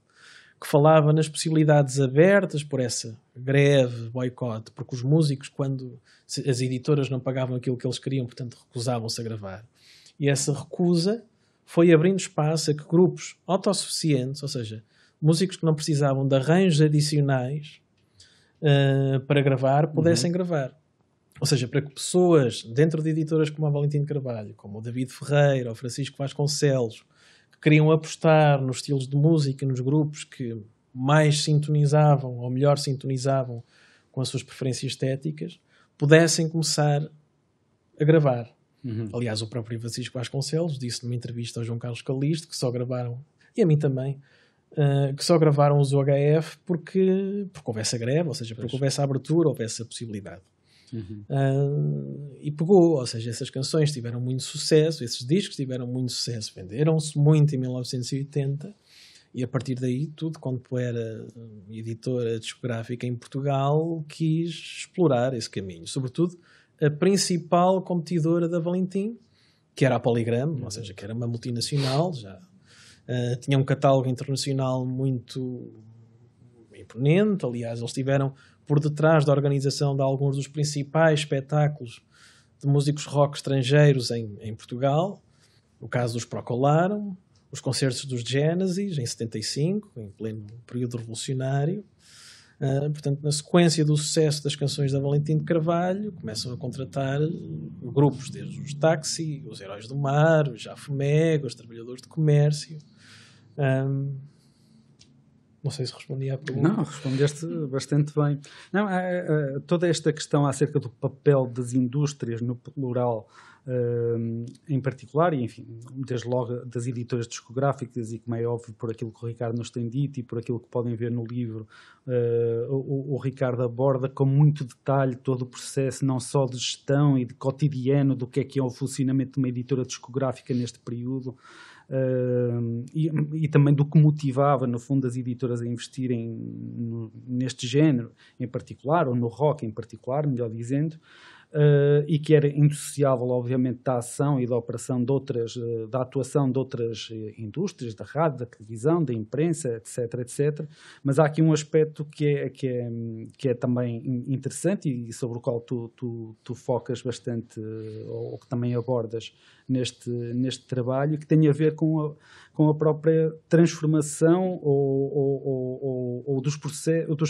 que falava nas possibilidades abertas por essa greve, boicote, porque os músicos, quando as editoras não pagavam aquilo que eles queriam, portanto recusavam-se a gravar. E essa recusa foi abrindo espaço a que grupos autossuficientes, ou seja, músicos que não precisavam de arranjos adicionais para gravar, pudessem gravar. Ou seja, para que pessoas dentro de editoras como a Valentim de Carvalho, como o David Ferreira, ou Francisco Vasconcelos, que queriam apostar nos estilos de música, nos grupos que mais sintonizavam, ou melhor sintonizavam com as suas preferências estéticas, pudessem começar a gravar. Aliás, o próprio Francisco Vasconcelos disse numa entrevista ao João Carlos Calisto que só gravaram, e a mim também, que só gravaram os UHF porque houvesse a greve, ou seja, porque houvesse a abertura, houvesse a possibilidade. E pegou, ou seja, essas canções tiveram muito sucesso, esses discos tiveram muito sucesso, venderam-se muito em 1980, e a partir daí tudo quanto era editora discográfica em Portugal quis explorar esse caminho, sobretudo a principal competidora da Valentim, que era a Polygram, ou seja, que era uma multinacional, já tinha um catálogo internacional muito imponente. Aliás, eles estiveram por detrás da organização de alguns dos principais espetáculos de músicos rock estrangeiros em Portugal. O caso dos Procolarum, os concertos dos Genesis, em 75, em pleno período revolucionário. Portanto, na sequência do sucesso das canções da Valentim de Carvalho, começam a contratar grupos, desde os Táxi, os Heróis do Mar, os Jafomega, os Trabalhadores de Comércio. Não sei se respondi à pergunta. Não, respondeste bastante bem. Não, toda esta questão acerca do papel das indústrias no plural, em particular, e enfim, desde logo das editoras discográficas, e como é óbvio por aquilo que o Ricardo nos tem dito e por aquilo que podem ver no livro, o Ricardo aborda com muito detalhe todo o processo, não só de gestão e de cotidiano do que é o funcionamento de uma editora discográfica neste período. E também do que motivava, no fundo, as editoras a investirem neste género em particular, ou no rock em particular, melhor dizendo, e que era indissociável, obviamente, da ação e da operação de outras, da atuação de outras indústrias, da rádio, da televisão, da imprensa, etc. Mas há aqui um aspecto que é também interessante e sobre o qual tu focas bastante, ou que também abordas neste trabalho, que tem a ver com a própria transformação ou dos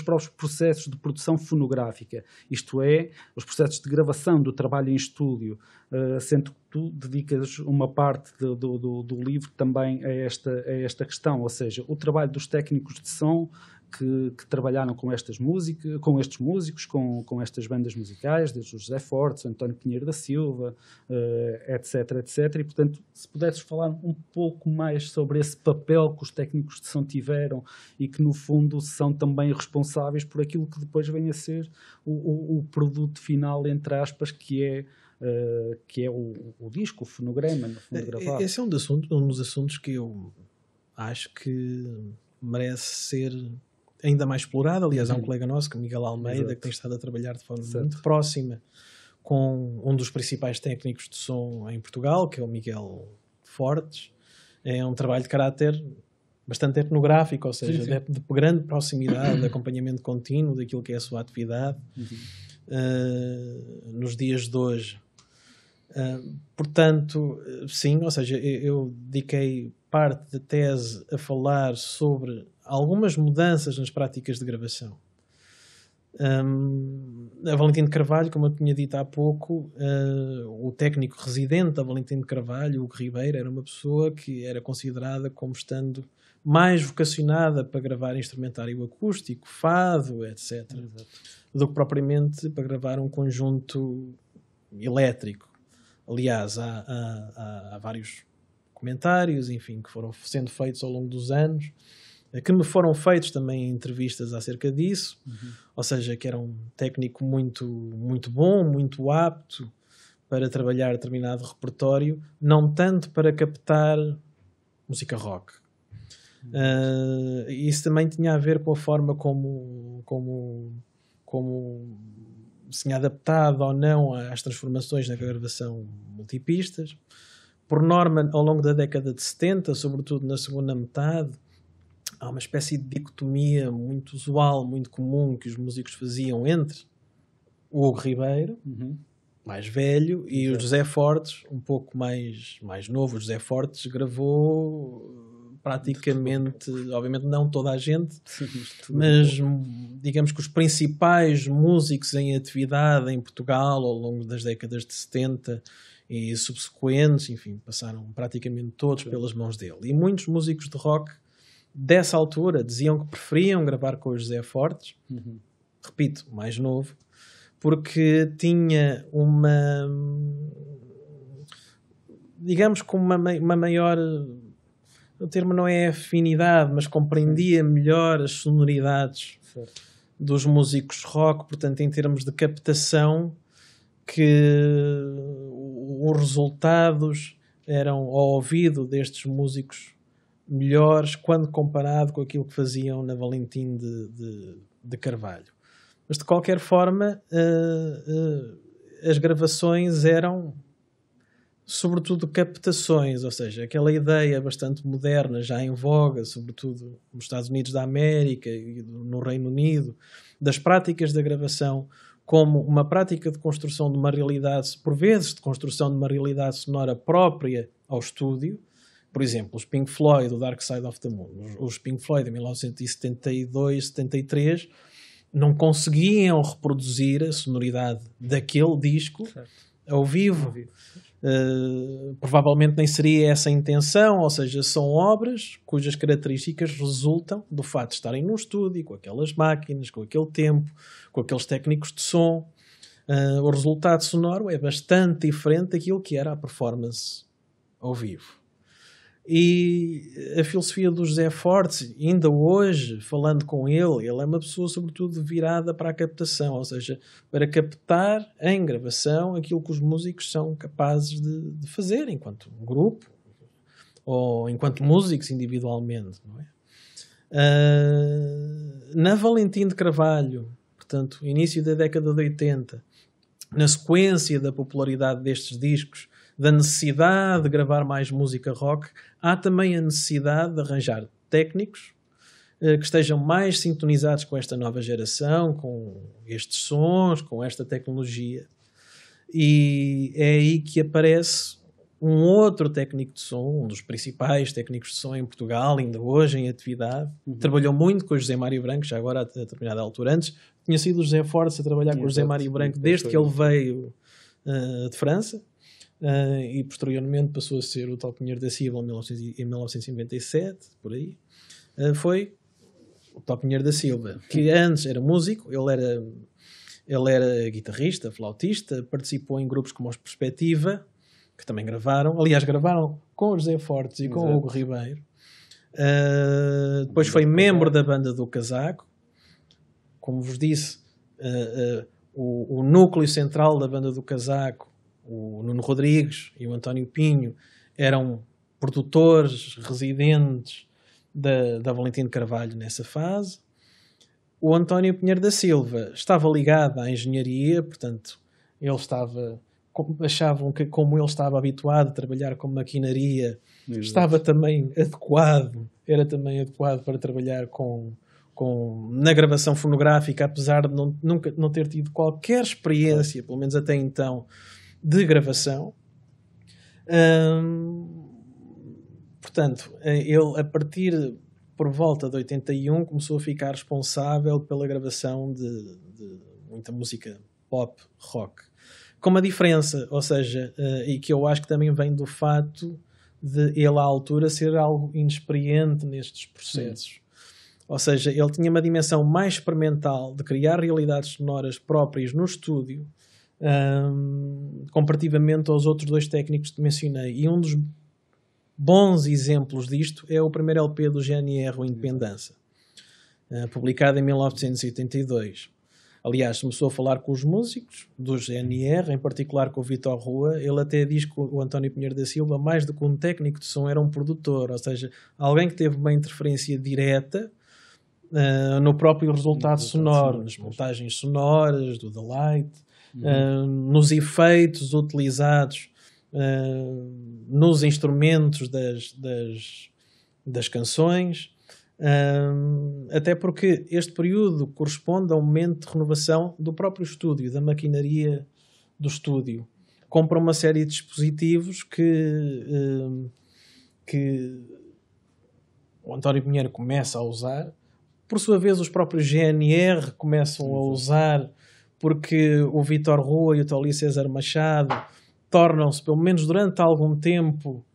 próprios processos de produção fonográfica, isto é, os processos de gravação do trabalho em estúdio, sendo que tu dedicas uma parte do livro também a esta questão, ou seja, o trabalho dos técnicos de som que trabalharam com estes músicos, com estas bandas musicais, desde o José Fortes, António Pinheiro da Silva, etc. E, portanto, se pudesses falar um pouco mais sobre esse papel que os técnicos de som tiveram e que, no fundo, são também responsáveis por aquilo que depois vem a ser o produto final, entre aspas, que é o disco, o fonograma, no fundo, gravado. Esse é um dos assuntos que eu acho que merece ser ainda mais explorado. Aliás, há um colega nosso, que é Miguel Almeida, Exato. que tem estado a trabalhar de forma muito próxima com um dos principais técnicos de som em Portugal, que é o Miguel Fortes. É um trabalho de caráter bastante etnográfico, ou seja, de grande proximidade, de acompanhamento contínuo daquilo que é a sua atividade nos dias de hoje. Portanto, sim, ou seja, eu dediquei parte da tese a falar sobre algumas mudanças nas práticas de gravação. A Valentim de Carvalho, como eu tinha dito há pouco, o técnico residente da Valentim de Carvalho, o Hugo Ribeiro, era uma pessoa que era considerada como estando mais vocacionada para gravar instrumentário acústico, fado, etc., do que propriamente para gravar um conjunto elétrico. Aliás, há vários comentários, enfim, que foram sendo feitos ao longo dos anos, que me foram feitos também entrevistas acerca disso, ou seja, que era um técnico muito, muito bom, muito apto para trabalhar determinado repertório, não tanto para captar música rock. Isso também tinha a ver com a forma como se tinha adaptado ou não às transformações na gravação multipistas. Por norma, ao longo da década de 70, sobretudo na segunda metade, há uma espécie de dicotomia muito usual, muito comum, que os músicos faziam entre o Hugo Ribeiro, mais velho, e o José Fortes, um pouco mais novo. O José Fortes gravou praticamente, obviamente não toda a gente, mas digamos que os principais músicos em atividade em Portugal ao longo das décadas de 70 e subsequentes, enfim, passaram praticamente todos pelas mãos dele. E muitos músicos de rock dessa altura diziam que preferiam gravar com o José Fortes, repito, mais novo, porque tinha uma, digamos, com uma maior, o termo não é afinidade, mas compreendia melhor as sonoridades dos músicos rock, portanto, em termos de captação, que os resultados eram ao ouvido destes músicos melhores quando comparado com aquilo que faziam na Valentim de Carvalho. Mas de qualquer forma as gravações eram sobretudo captações, ou seja, aquela ideia bastante moderna, já em voga, sobretudo nos Estados Unidos da América e no Reino Unido, das práticas da gravação como uma prática de construção de uma realidade, por vezes de construção de uma realidade sonora própria ao estúdio. Por exemplo, os Pink Floyd, o Dark Side of the Moon. Os Pink Floyd, em 1972, 73, não conseguiam reproduzir a sonoridade daquele disco ao vivo. Provavelmente nem seria essa a intenção, ou seja, são obras cujas características resultam do fato de estarem num estúdio, com aquelas máquinas, com aquele tempo, com aqueles técnicos de som. O resultado sonoro é bastante diferente daquilo que era a performance ao vivo. E a filosofia do José Fortes, ainda hoje, falando com ele é uma pessoa sobretudo virada para a captação, ou seja, para captar em gravação aquilo que os músicos são capazes de fazer enquanto grupo ou enquanto músicos individualmente, não é? Na Valentim de Carvalho, portanto, início da década de 80, na sequência da popularidade destes discos, da necessidade de gravar mais música rock, há também a necessidade de arranjar técnicos que estejam mais sintonizados com esta nova geração, com estes sons, com esta tecnologia. E é aí que aparece um outro técnico de som, um dos principais técnicos de som em Portugal, ainda hoje em atividade. Trabalhou muito com o José Mário Branco, já agora a determinada altura. Antes tinha sido o José Fortes a trabalhar com o José Mário Branco desde que ele veio de França. E posteriormente passou a ser o tal Pinheiro da Silva em 1997, por aí. Foi o tal Pinheiro da Silva, que antes era músico, ele era guitarrista, flautista, participou em grupos como os Perspectiva, que também gravaram, aliás gravaram com o José Fortes e com o Hugo Ribeiro. Depois foi membro da banda do Casaco. Como vos disse, o núcleo central da banda do Casaco, o Nuno Rodrigues e o António Pinho, eram produtores residentes da Valentim de Carvalho nessa fase. O António Pinheiro da Silva estava ligado à engenharia, portanto, achavam que, como ele estava habituado a trabalhar com maquinaria, era também adequado para trabalhar na gravação fonográfica, apesar de nunca não ter tido qualquer experiência, pelo menos até então, de gravação. Portanto, ele, a partir por volta de 81, começou a ficar responsável pela gravação de muita música pop, rock. Com uma diferença, ou seja, e que eu acho que também vem do fato de ele à altura ser algo inexperiente nestes processos. Ou seja, ele tinha uma dimensão mais experimental de criar realidades sonoras próprias no estúdio, comparativamente aos outros dois técnicos que mencionei. E um dos bons exemplos disto é o primeiro LP do GNR, o Independência, publicado em 1982. Aliás, começou a falar com os músicos do GNR, em particular com o Vitor Rua. Ele até diz que o António Pinheiro da Silva, mais do que um técnico de som, era um produtor, ou seja, alguém que teve uma interferência direta no próprio resultado sonoro, nas montagens sonoras do The Light, nos efeitos utilizados, nos instrumentos das canções. Até porque este período corresponde a um momento de renovação do próprio estúdio, da maquinaria do estúdio. Compra uma série de dispositivos que o António Pinheiro começa a usar. Por sua vez, os próprios GNR começam a usar, porque o Vítor Rua e o Tolí César Machado tornam-se, pelo menos durante algum tempo,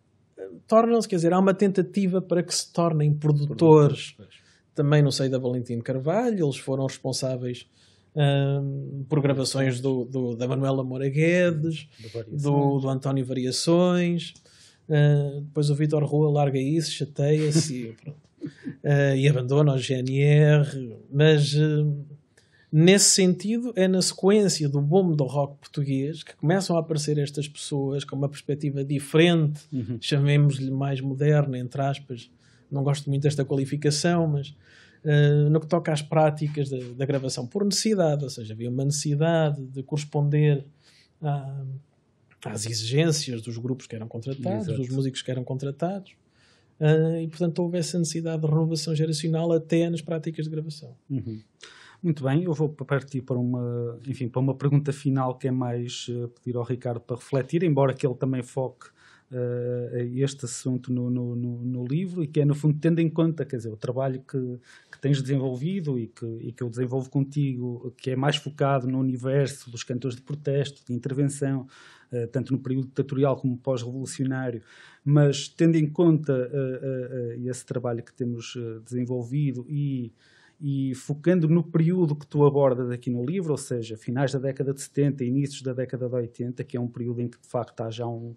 quer dizer, há uma tentativa para que se tornem produtores. Também no seio da Valentino Carvalho, eles foram responsáveis por gravações da Manuela Moura Guedes, do António Variações. Depois o Vítor Rua larga isso, chateia-se e abandona o GNR. Mas nesse sentido, é na sequência do boom do rock português que começam a aparecer estas pessoas com uma perspectiva diferente, chamemos-lhe mais moderna, entre aspas. Não gosto muito desta qualificação, mas no que toca às práticas da gravação por necessidade, ou seja, havia uma necessidade de corresponder às exigências dos grupos que eram contratados, dos músicos que eram contratados, e portanto houve essa necessidade de renovação geracional até nas práticas de gravação. Muito bem, eu vou partir para uma pergunta final, que é mais pedir ao Ricardo para refletir, embora que ele também foque este assunto no livro, e que é, no fundo, tendo em conta, quer dizer, o trabalho que tens desenvolvido e que eu desenvolvo contigo, que é mais focado no universo dos cantores de protesto, de intervenção, tanto no período ditatorial como pós-revolucionário, mas tendo em conta esse trabalho que temos desenvolvido e focando no período que tu abordas aqui no livro, ou seja, finais da década de 70 e inícios da década de 80, que é um período em que de facto há já um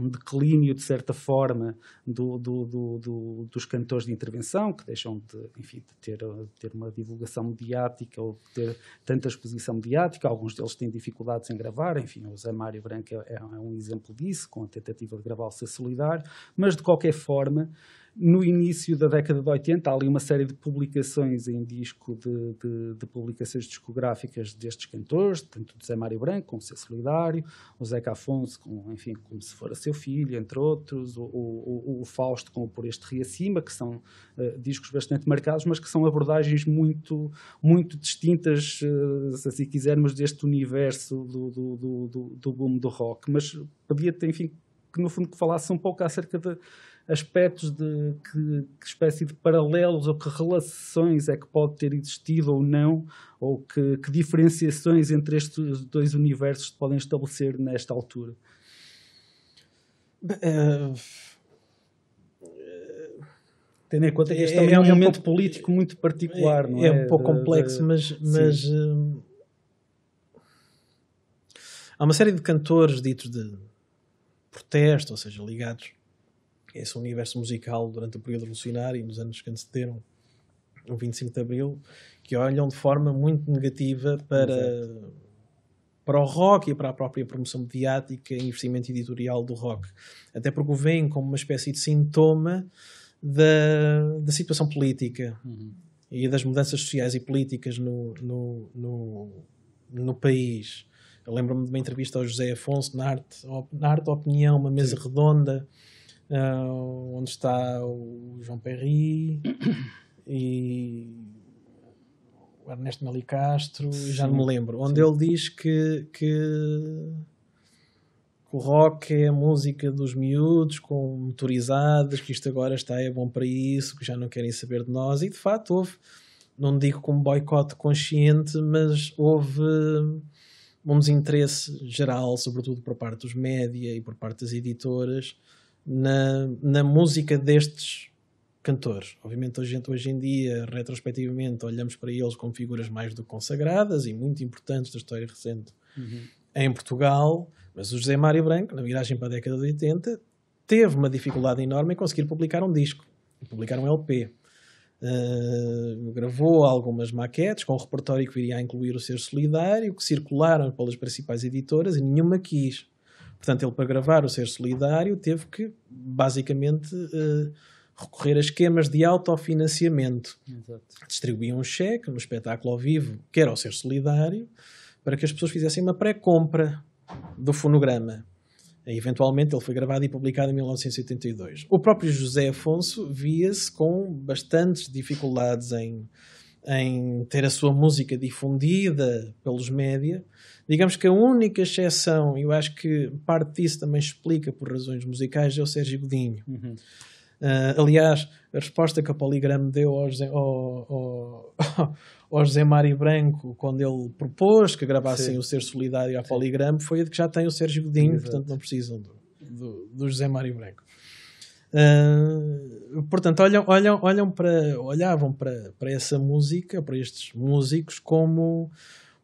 declínio, de certa forma, dos cantores de intervenção, que deixam de ter uma divulgação mediática ou de ter tanta exposição mediática. Alguns deles têm dificuldades em gravar, enfim, o Zé Mário Branco é um exemplo disso, com a tentativa de gravar o Ser Solidário, mas de qualquer forma, no início da década de 80, há ali uma série de publicações em disco, de publicações discográficas destes cantores, tanto do Zé Mário Branco, com o Ser Solidário, o Zeca Afonso, como Se Fora Seu Filho, entre outros, o Fausto com o Por Este Rio Acima, que são discos bastante marcados, mas que são abordagens muito, muito distintas, se assim quisermos, deste universo do boom do rock. Mas pedia-te, enfim, que no fundo que falasse um pouco acerca de aspectos de que espécie de paralelos ou que relações é que pode ter existido ou não, ou que diferenciações entre estes dois universos se podem estabelecer nesta altura. Tendo em conta que este também é um momento político muito particular, não é? É um pouco complexo, mas há uma série de cantores ditos de protesto, ou seja, ligados a esse universo musical durante o período revolucionário e nos anos que antecederam o 25 de Abril, que olham de forma muito negativa para o rock e para a própria promoção mediática e investimento editorial do rock. Até porque o veem como uma espécie de sintoma da situação política e das mudanças sociais e políticas no país. Eu lembro-me de uma entrevista ao José Afonso na Arte Opinião, uma mesa redonda, onde está o João Perry e o Ernesto Meli Castro, já não me lembro, onde ele diz que o rock é a música dos miúdos com motorizadas, que isto agora é bom para isso, que já não querem saber de nós. E de facto houve, não digo como boicote consciente, mas houve um desinteresse geral, sobretudo por parte dos média e por parte das editoras, na música destes cantores. Obviamente hoje em dia, retrospectivamente, olhamos para eles como figuras mais do que consagradas e muito importantes da história recente em Portugal, mas o José Mário Branco, na viragem para a década de 80, teve uma dificuldade enorme em conseguir publicar um disco, publicar um LP. Gravou algumas maquetes com um repertório que viria a incluir o Ser Solidário, que circularam pelas principais editoras e nenhuma quis. Portanto, ele, para gravar o Ser Solidário, teve que, basicamente, recorrer a esquemas de autofinanciamento. Exato. Distribuíam um cheque no espetáculo ao vivo, que era o Ser Solidário, para que as pessoas fizessem uma pré-compra do fonograma. Eventualmente ele foi gravado e publicado em 1982. O próprio José Afonso via-se com bastantes dificuldades em ter a sua música difundida pelos média. Digamos que a única exceção, eu acho que parte disso também explica por razões musicais, é o Sérgio Godinho. Aliás, a resposta que a Poligrama deu ao José Mário Branco, quando ele propôs que gravassem o Ser Solidário à Poligrama, foi a de que já tem o Sérgio Godinho, portanto não precisam do José Mário Branco. Portanto, olhavam para essa música, para estes músicos, como,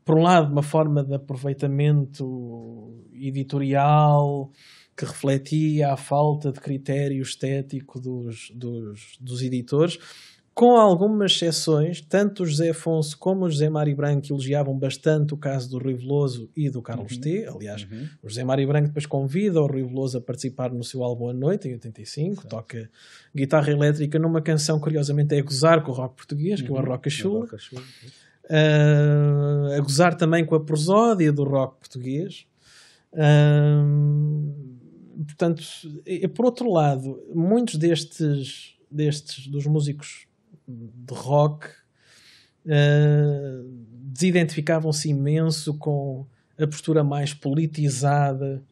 por um lado, uma forma de aproveitamento editorial que refletia a falta de critério estético dos editores, com algumas exceções. Tanto o José Afonso como o José Mário Branco elogiavam bastante o caso do Rui Veloso e do Carlos T. Aliás, o José Mário Branco depois convida o Rui Veloso a participar no seu álbum A Noite, em 85, toca guitarra elétrica numa canção, curiosamente, é a gozar com o rock português, que é o Arroca Chula. A gozar também com a prosódia do rock português. Portanto, por outro lado, muitos dos músicos de rock desidentificavam-se imenso com a postura mais politizada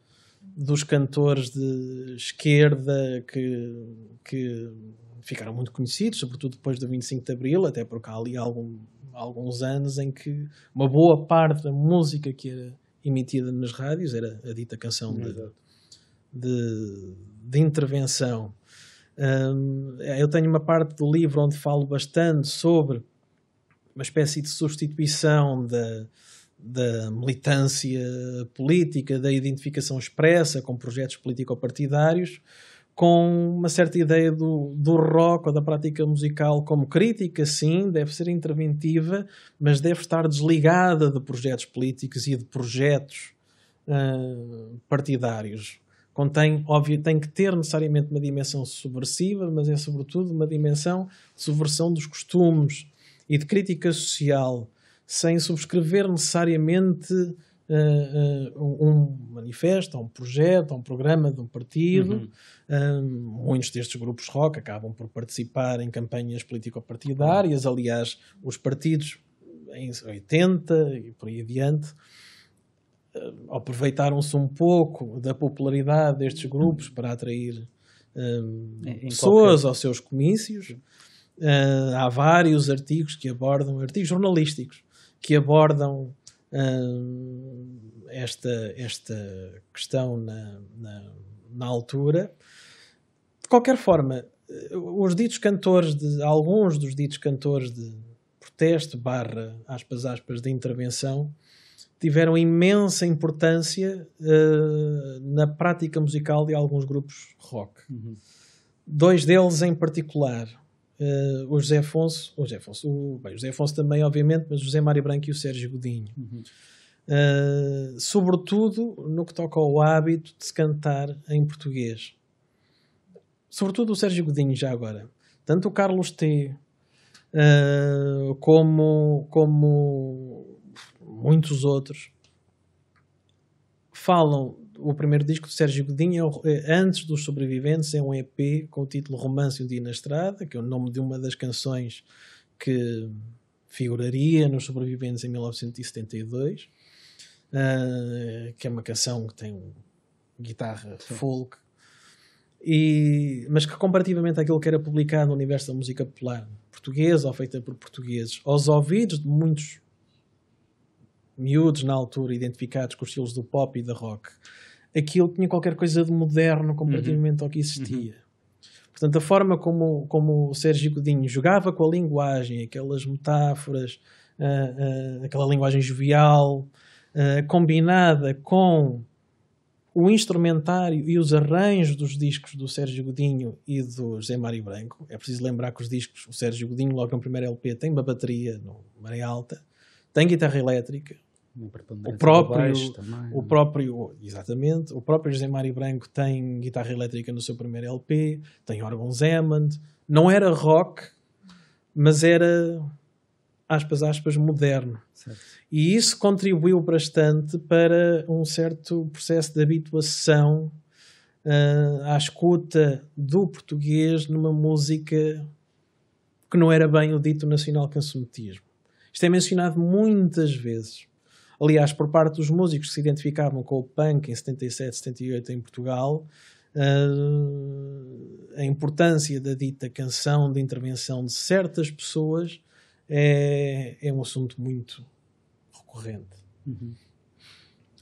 dos cantores de esquerda que ficaram muito conhecidos, sobretudo depois do 25 de Abril, até porque há ali alguns anos em que uma boa parte da música que era emitida nas rádios era a dita canção de intervenção. Eu tenho uma parte do livro onde falo bastante sobre uma espécie de substituição da militância política, da identificação expressa com projetos político-partidários, com uma certa ideia do rock ou da prática musical como crítica, sim, deve ser interventiva, mas deve estar desligada de projetos políticos e de projetos partidários. Tem que ter necessariamente uma dimensão subversiva, mas é sobretudo uma dimensão de subversão dos costumes e de crítica social, sem subscrever necessariamente um manifesto, um projeto, um programa de um partido. Muitos destes grupos rock acabam por participar em campanhas político-partidárias. Aliás, os partidos em 80 e por aí adiante aproveitaram-se um pouco da popularidade destes grupos para atrair pessoas aos seus comícios. Há vários artigos jornalísticos que abordam esta questão na altura. De qualquer forma, alguns dos ditos cantores de protesto / aspas, de intervenção tiveram imensa importância na prática musical de alguns grupos rock. Dois deles em particular, o José Afonso também, obviamente, mas o José Mário Branco e o Sérgio Godinho. Sobretudo no que toca ao hábito de se cantar em português. Sobretudo o Sérgio Godinho, já agora. Tanto o Carlos T. Como muitos outros falam. O primeiro disco do Sérgio Godinho antes dos Sobreviventes, é um EP com o título Romance e um Dia na Estrada, que é o nome de uma das canções que figuraria nos Sobreviventes em 1972, que é uma canção que tem guitarra folk, mas que, comparativamente àquilo que era publicado no universo da música popular portuguesa ou feita por portugueses, aos ouvidos de muitos miúdos na altura identificados com os estilos do pop e da rock, aquilo tinha qualquer coisa de moderno comparativamente ao que existia. Portanto, a forma como o Sérgio Godinho jogava com a linguagem, aquelas metáforas, aquela linguagem jovial, combinada com o instrumentário e os arranjos dos discos do Sérgio Godinho e do José Mário Branco. É preciso lembrar que os discos, o Sérgio Godinho, logo no primeiro LP, tem uma bateria no Maré Alta, tem guitarra elétrica, o próprio José Mário Branco tem guitarra elétrica no seu primeiro LP, tem órgãos Hammond. Não era rock, mas era aspas, aspas, moderno. Certo. E isso contribuiu bastante para um certo processo de habituação à escuta do português numa música que não era bem o dito nacional cancionetismo. Isto é mencionado muitas vezes. Aliás, por parte dos músicos que se identificavam com o punk em 77, 78 em Portugal, a importância da dita canção de intervenção de certas pessoas é um assunto muito recorrente. Uhum.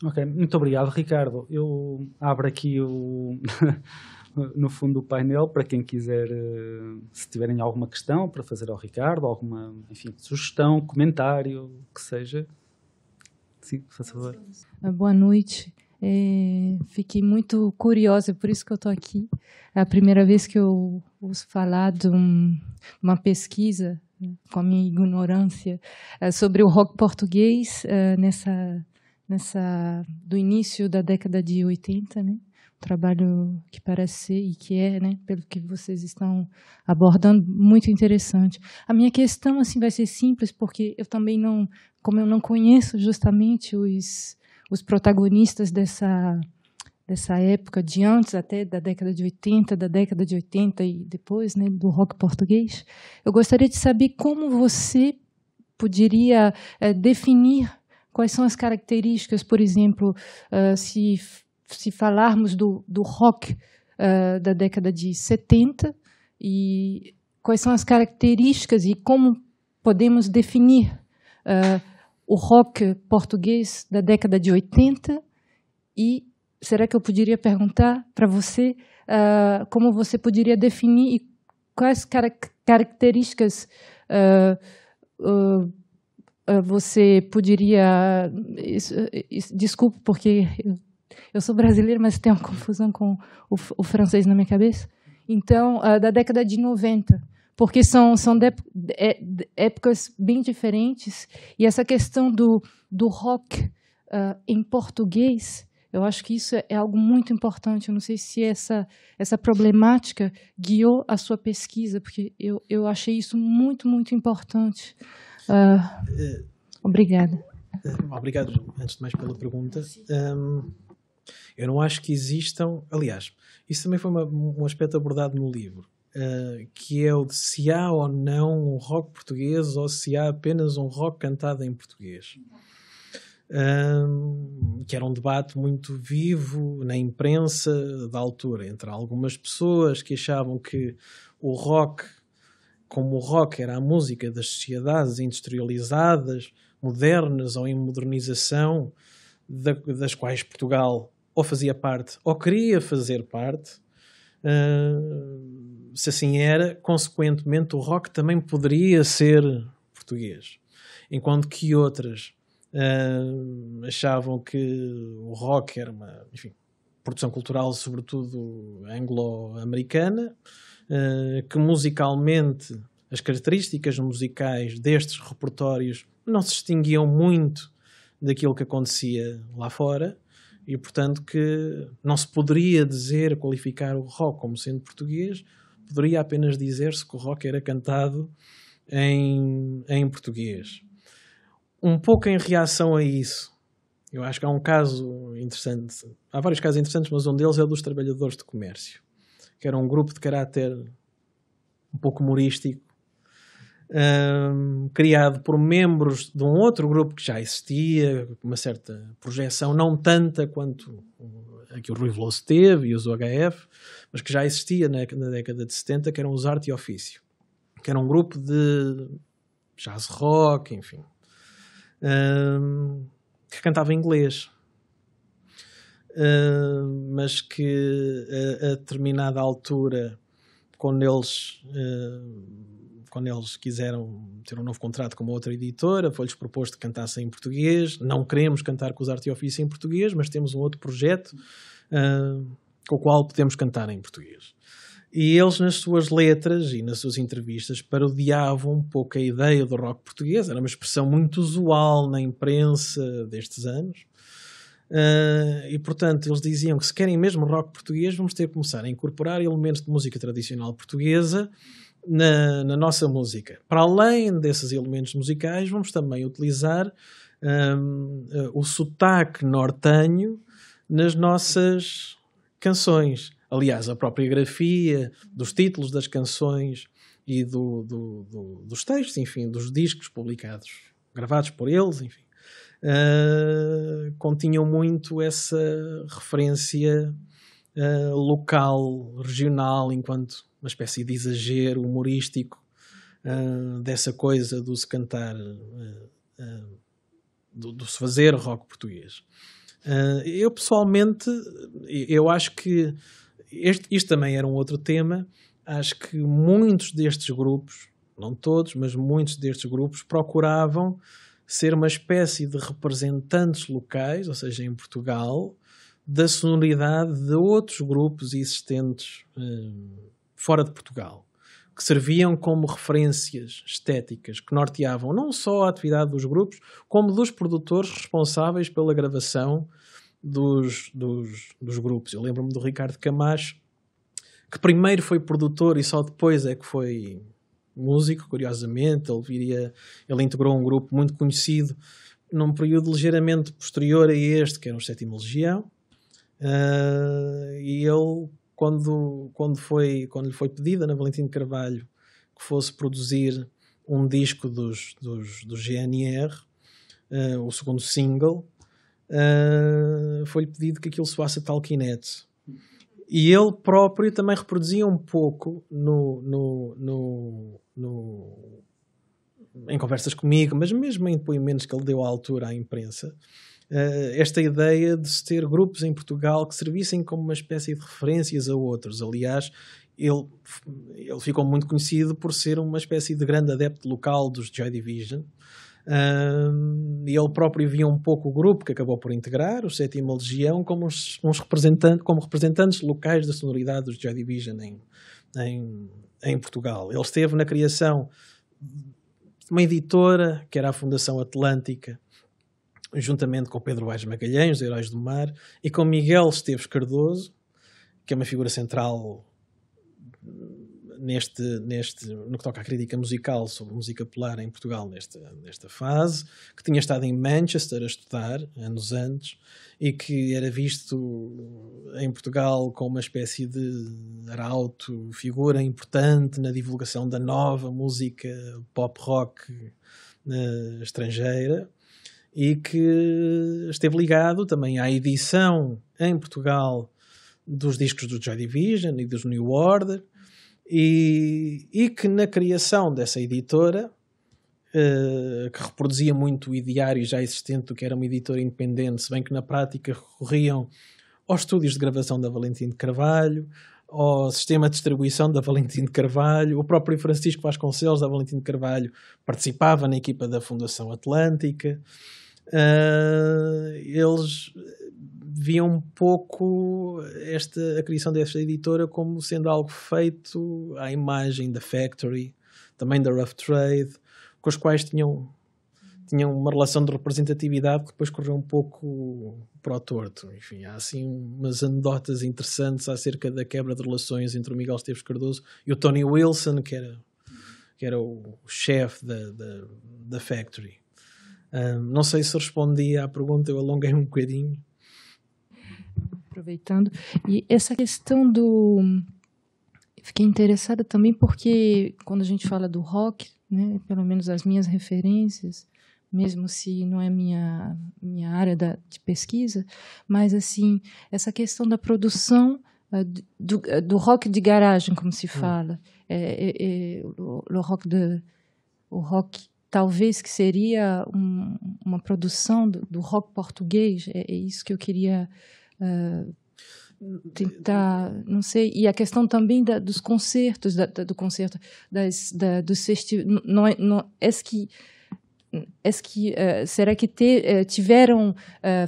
Ok, muito obrigado, Ricardo. Eu abro aqui no fundo o painel para quem quiser, se tiverem alguma questão para fazer ao Ricardo, alguma, enfim, sugestão, comentário, que seja. Sim, por favor. Boa noite. Fiquei muito curiosa, por isso que eu estou aqui. É a primeira vez que eu ouço falar de uma pesquisa, com a minha ignorância, sobre o rock português do início da década de 80, né? Um trabalho que parece ser e que é, né, pelo que vocês estão abordando, muito interessante. A minha questão assim vai ser simples, porque eu também como eu não conheço justamente os protagonistas dessa época, de antes até da década de 80 e depois, né, do rock português, eu gostaria de saber como você poderia definir quais são as características, por exemplo, se falarmos do rock da década de 70, e quais são as características e como podemos definir o rock português da década de 80, e será que eu poderia perguntar para você como você poderia definir e quais características você poderia... Desculpe, porque eu sou brasileira, mas tem uma confusão com o francês na minha cabeça. Então, da década de 90, porque são épocas bem diferentes, e essa questão do rock em português, eu acho que isso é algo muito importante. Eu não sei se essa problemática guiou a sua pesquisa, porque eu achei isso muito, muito importante. Obrigada. Obrigado, antes de mais, pela pergunta. Eu não acho que existam... Aliás, isso também foi um aspecto abordado no livro, que é o de se há ou não um rock português ou se há apenas um rock cantado em português. Que era um debate muito vivo na imprensa da altura, entre algumas pessoas que achavam que o rock, como o rock era a música das sociedades industrializadas, modernas ou em modernização, das quais Portugal ou fazia parte ou queria fazer parte, se assim era, consequentemente o rock também poderia ser português. Enquanto que outras achavam que o rock era uma, enfim, produção cultural sobretudo anglo-americana, que musicalmente as características musicais destes repertórios não se distinguiam muito daquilo que acontecia lá fora, e portanto que não se poderia qualificar o rock como sendo português, poderia apenas dizer-se que o rock era cantado em português. Um pouco em reação a isso, eu acho que há um caso interessante, há vários casos interessantes, mas um deles é o dos trabalhadores de comércio, que era um grupo de caráter um pouco humorístico, criado por membros de um outro grupo que já existia, com uma certa projeção, não tanta quanto a que o Rui Veloso teve e os UHF, mas que já existia na década de 70, que eram os Arte e Ofício, que era um grupo de jazz rock, enfim, que cantava em inglês, mas que a determinada altura, quando eles quiseram ter um novo contrato com uma outra editora, foi-lhes proposto que cantassem em português. Não queremos cantar com os Arte e Ofício em português, mas temos um outro projeto com o qual podemos cantar em português. E eles, nas suas letras e nas suas entrevistas, parodiavam um pouco a ideia do rock português. Era uma expressão muito usual na imprensa destes anos. E, portanto, eles diziam que se querem mesmo rock português, vamos ter que começar a incorporar elementos de música tradicional portuguesa na nossa música. Para além desses elementos musicais, vamos também utilizar o sotaque nortenho nas nossas canções. Aliás, a própria grafia dos títulos das canções e dos textos, enfim, dos discos publicados, gravados por eles, enfim, continham muito essa referência local, regional, enquanto uma espécie de exagero humorístico dessa coisa do se cantar, do se fazer rock português. Eu pessoalmente, eu acho que isto também era um outro tema. Acho que muitos destes grupos, não todos, mas muitos destes grupos procuravam ser uma espécie de representantes locais, ou seja, em Portugal, da sonoridade de outros grupos existentes fora de Portugal, que serviam como referências estéticas, que norteavam não só a atividade dos grupos, como dos produtores responsáveis pela gravação dos grupos. Eu lembro-me do Ricardo Camacho, que primeiro foi produtor e só depois é que foi músico, curiosamente. Ele integrou um grupo muito conhecido num período ligeiramente posterior a este, que era o Sétima Legião. E ele, quando lhe foi pedido na Valentim de Carvalho que fosse produzir um disco do GNR, o segundo single, foi-lhe pedido que aquilo soasse a Talquinete. E ele próprio também reproduzia um pouco em conversas comigo, mas mesmo em depoimentos que ele deu à altura à imprensa, esta ideia de se ter grupos em Portugal que servissem como uma espécie de referências a outros. Aliás, ele ficou muito conhecido por ser uma espécie de grande adepto local dos Joy Division. E ele próprio via um pouco o grupo que acabou por integrar, o Sétima Legião, como representantes locais da sonoridade dos Joy Division em Portugal. Ele esteve na criação de uma editora, que era a Fundação Atlântica, juntamente com Pedro Vaz Magalhães, dos Heróis do Mar, e com Miguel Esteves Cardoso, que é uma figura central no que toca à crítica musical sobre música popular em Portugal nesta fase, que tinha estado em Manchester a estudar anos antes e que era visto em Portugal como uma espécie de arauto, figura importante na divulgação da nova música pop rock estrangeira, e que esteve ligado também à edição em Portugal dos discos do Joy Division e dos New Order, e que na criação dessa editora, que reproduzia muito o ideário já existente do que era uma editora independente, se bem que na prática recorriam aos estúdios de gravação da Valentim de Carvalho, ao sistema de distribuição da Valentim de Carvalho. O próprio Francisco Vasconcelos da Valentim de Carvalho participava na equipa da Fundação Atlântica. Eles viam um pouco a criação desta editora como sendo algo feito à imagem da Factory, também da Rough Trade, com os quais tinham uma relação de representatividade que depois correu um pouco para o torto. Enfim, há assim umas anedotas interessantes acerca da quebra de relações entre o Miguel Esteves Cardoso e o Tony Wilson, que era o chefe da Factory. Não sei se respondi à pergunta, eu alonguei um bocadinho. Aproveitando, e essa questão fiquei interessada também porque quando a gente fala do rock, né, pelo menos as minhas referências, mesmo se não é minha área de pesquisa, mas assim, essa questão da produção do rock de garagem, como se fala, o rock talvez que seria uma produção do rock português, é isso que eu queria tentar, não sei, e a questão também dos concertos, do concerto, dos festivais, será que tiveram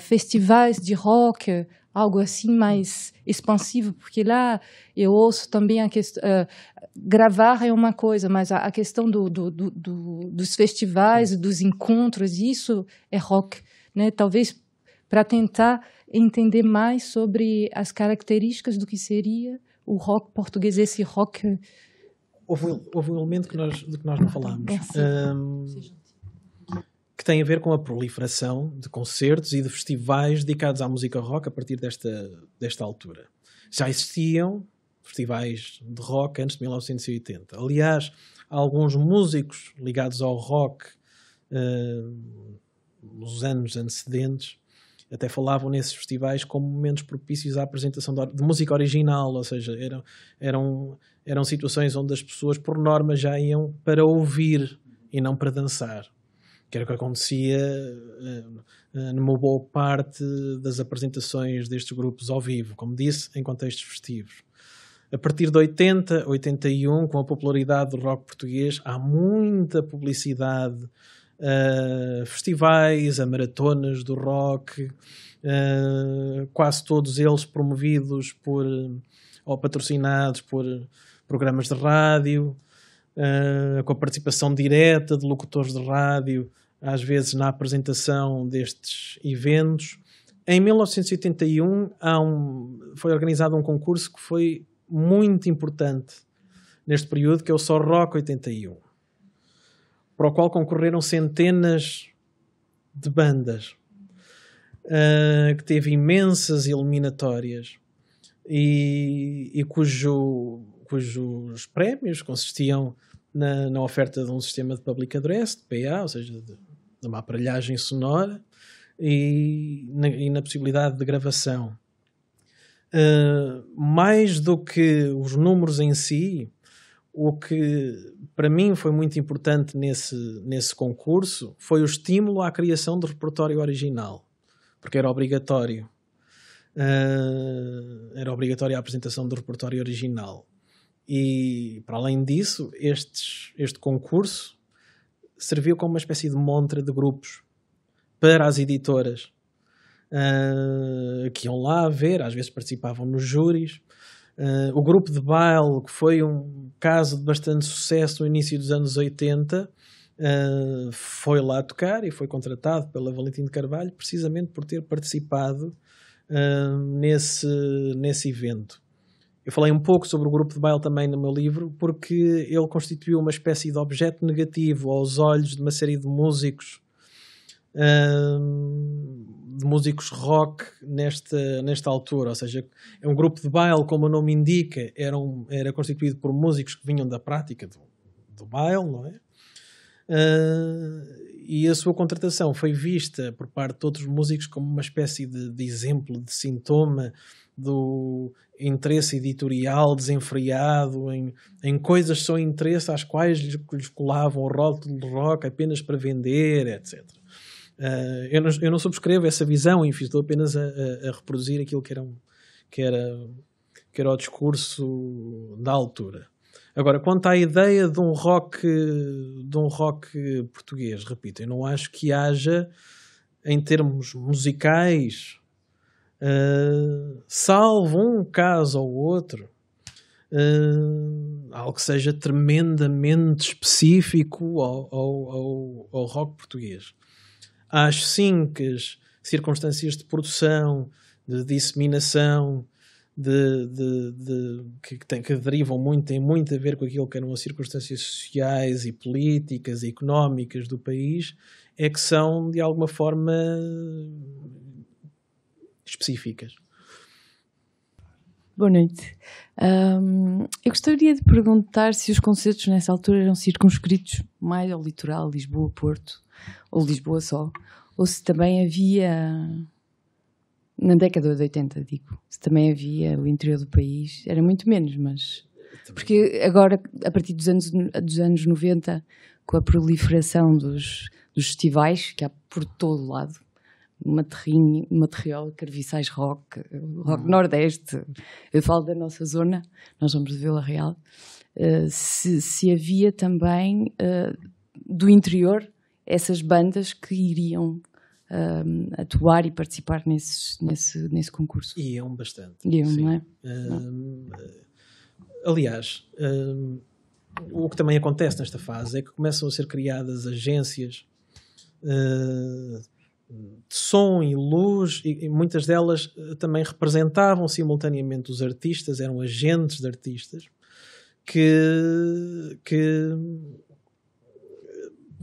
festivais de rock, algo assim mais expansivo? Porque lá eu ouço também a questão, gravar é uma coisa, mas a questão dos festivais, dos encontros, isso é rock, né? Talvez para tentar entender mais sobre as características do que seria o rock português, esse rock houve um elemento de que nós não falámos, que tem a ver com a proliferação de concertos e de festivais dedicados à música rock a partir desta altura. Já existiam festivais de rock antes de 1980. Aliás, alguns músicos ligados ao rock nos anos antecedentes até falavam nesses festivais como momentos propícios à apresentação de música original, ou seja, eram situações onde as pessoas, por norma, já iam para ouvir e não para dançar, que era o que acontecia numa boa parte das apresentações destes grupos ao vivo, como disse, em contextos festivos. A partir de 80, 81, com a popularidade do rock português, há muita publicidade, festivais, a maratonas do rock, quase todos eles promovidos ou patrocinados por programas de rádio, com a participação direta de locutores de rádio, às vezes na apresentação destes eventos. Em 1981 foi organizado um concurso que foi muito importante neste período, que é o Só Rock 81, para o qual concorreram centenas de bandas, que teve imensas eliminatórias e cujos prémios consistiam na oferta de um sistema de public address, de PA, ou seja, de uma aparelhagem sonora, e na possibilidade de gravação. Mais do que os números em si, o que para mim foi muito importante nesse concurso foi o estímulo à criação de repertório original, porque era obrigatório. Era obrigatória a apresentação do repertório original. E, para além disso, este concurso serviu como uma espécie de montra de grupos para as editoras, que iam lá ver, às vezes participavam nos júris. O grupo de baile, que foi um caso de bastante sucesso no início dos anos 80, foi lá tocar e foi contratado pela Valentim de Carvalho precisamente por ter participado nesse evento. Eu falei um pouco sobre o grupo de baile também no meu livro, porque ele constituiu uma espécie de objeto negativo aos olhos de uma série de músicos rock nesta altura. Ou seja, é um grupo de baile, como o nome indica, era constituído por músicos que vinham da prática do baile, não é? E a sua contratação foi vista por parte de outros músicos como uma espécie de exemplo, de sintoma do interesse editorial desenfreado em coisas só interesse às quais lhes colavam o rótulo de rock apenas para vender, etc. Eu não subscrevo essa visão, enfim, estou apenas a reproduzir aquilo que era o discurso da altura. Agora, quanto à ideia de um rock português, repito, eu não acho que haja, em termos musicais, salvo um caso ou outro, algo que seja tremendamente específico ao rock português. Acho sim que as circunstâncias de produção, de disseminação, que derivam têm muito a ver com aquilo que eram as circunstâncias sociais e políticas e económicas do país, é que são, de alguma forma, específicas. Boa noite. Eu gostaria de perguntar se os concertos nessa altura eram circunscritos mais ao litoral, Lisboa, Porto, ou Lisboa só, ou se também havia, na década de 80, digo, se também havia o interior do país. Era muito menos, mas... Porque agora, a partir dos anos 90, com a proliferação dos festivais, que há por todo lado, Material, Carviçais Rock Nordeste, eu falo da nossa zona, nós somos de Vila Real, se havia também do interior essas bandas que iriam atuar e participar nesse concurso. Iam bastante. Não é? Aliás, o que também acontece nesta fase é que começam a ser criadas agências de som e luz, e muitas delas também representavam simultaneamente os artistas, eram agentes de artistas, que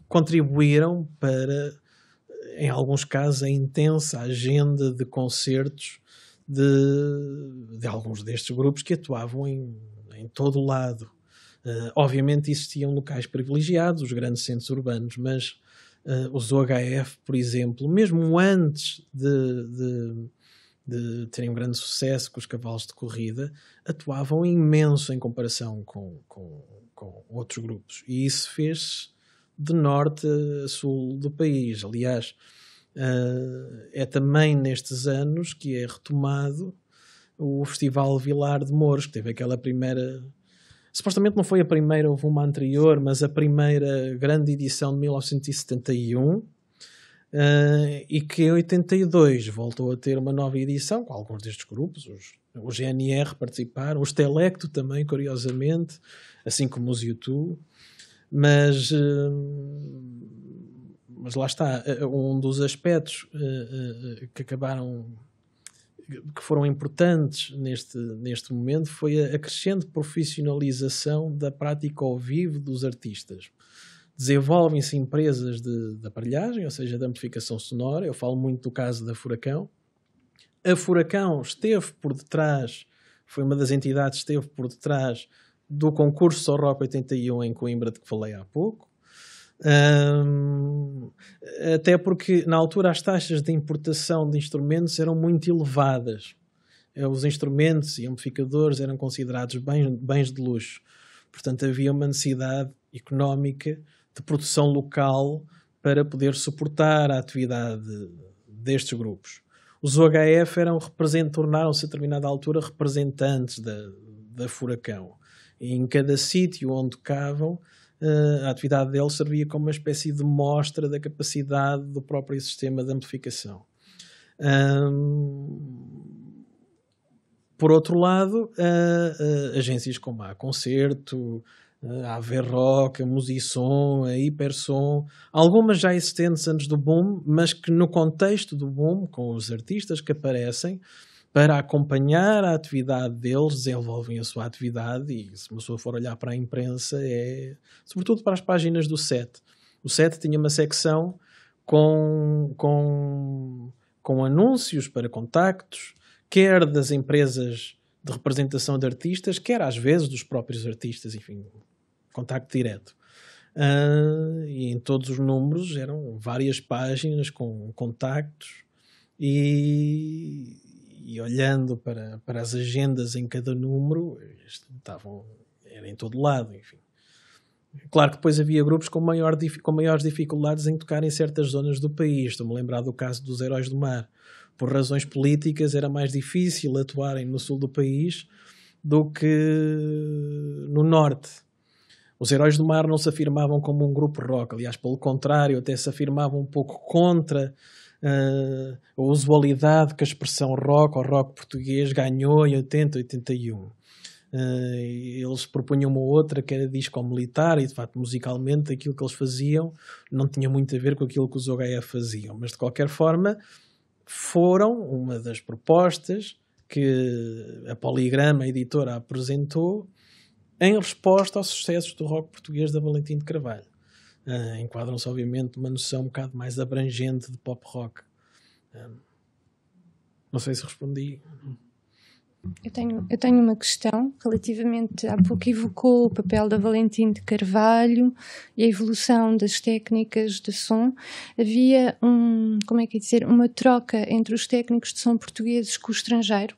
contribuíram para, em alguns casos, a intensa agenda de concertos de alguns destes grupos que atuavam em todo o lado. Obviamente existiam locais privilegiados, os grandes centros urbanos, mas os OHF, por exemplo, mesmo antes de terem um grande sucesso com os cavalos de corrida, atuavam imenso em comparação com outros grupos. E isso fez de norte a sul do país. Aliás, é também nestes anos que é retomado o Festival Vilar de Mouros, que teve aquela primeira... Supostamente não foi a primeira, houve uma anterior, mas a primeira grande edição de 1971, e que em 82 voltou a ter uma nova edição, com alguns destes grupos, os GNR participaram, os Telecto também, curiosamente, assim como os U2, mas lá está, um dos aspectos que foram importantes neste momento foi a crescente profissionalização da prática ao vivo dos artistas. Desenvolvem-se empresas de aparelhagem, ou seja, de amplificação sonora. Eu falo muito do caso da Furacão. A Furacão esteve por detrás, foi uma das entidades que esteve por detrás do concurso Só Rock 81 em Coimbra, de que falei há pouco. Até porque na altura as taxas de importação de instrumentos eram muito elevadas. Os instrumentos e amplificadores eram considerados bens de luxo. Portanto, havia uma necessidade económica de produção local para poder suportar a atividade destes grupos. Os OHF tornaram-se a determinada altura representantes da Furacão. E em cada sítio onde tocavam, a atividade deles servia como uma espécie de mostra da capacidade do próprio sistema de amplificação. Por outro lado, agências como a Concerto, a Verrock, a Musisom, a Hipersom, algumas já existentes antes do boom, mas que no contexto do boom, com os artistas que aparecem, para acompanhar a atividade deles, desenvolvem a sua atividade, e se uma pessoa for olhar para a imprensa, sobretudo para as páginas do SET. O SET tinha uma secção com anúncios para contactos, quer das empresas de representação de artistas, quer às vezes dos próprios artistas, enfim, contacto direto. E em todos os números eram várias páginas com contactos e olhando para as agendas em cada número, era em todo lado, enfim. Claro que depois havia grupos com maiores dificuldades em tocar em certas zonas do país. Estou-me a lembrar do caso dos Heróis do Mar. Por razões políticas era mais difícil atuarem no sul do país do que no norte. Os Heróis do Mar não se afirmavam como um grupo rock, aliás, pelo contrário, até se afirmavam um pouco contra a usualidade que a expressão rock ou rock português ganhou em 80, 81. Eles propunham uma outra que era disco militar e, de facto, musicalmente aquilo que eles faziam não tinha muito a ver com aquilo que os OHF faziam, mas de qualquer forma foram uma das propostas que a Poligrama, a editora, apresentou em resposta aos sucessos do rock português da Valentim de Carvalho. Enquadram-se, obviamente, uma noção um bocado mais abrangente de pop rock. Não sei se respondi. Eu tenho uma questão relativamente, há pouco evocou o papel da Valentim de Carvalho e a evolução das técnicas de som. Havia uma troca entre os técnicos de som portugueses com o estrangeiro?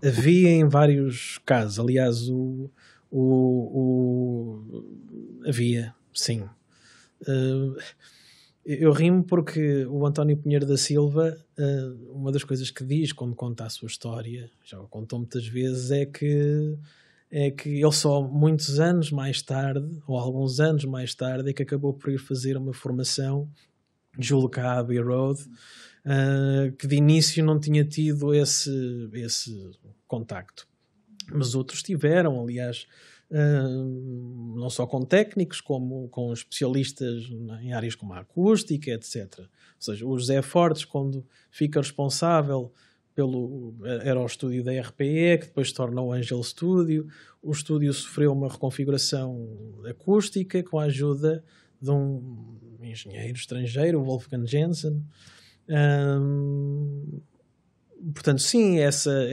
Havia em vários casos. Aliás, havia, sim. Eu rimo porque o António Pinheiro da Silva, uma das coisas que diz quando conta a sua história, já o contou muitas vezes, é que ele só muitos anos mais tarde, ou alguns anos mais tarde, é que acabou por ir fazer uma formação, julgo que a Abbey Road, que de início não tinha tido esse contacto. Mas outros tiveram, aliás, não só com técnicos, como com especialistas em áreas como a acústica, etc. Ou seja, o José Fortes, quando fica responsável era o estúdio da RPE, que depois se torna o Angel Studio. O estúdio sofreu uma reconfiguração acústica com a ajuda de um engenheiro estrangeiro, o Wolfgang Jensen. Portanto, sim, essa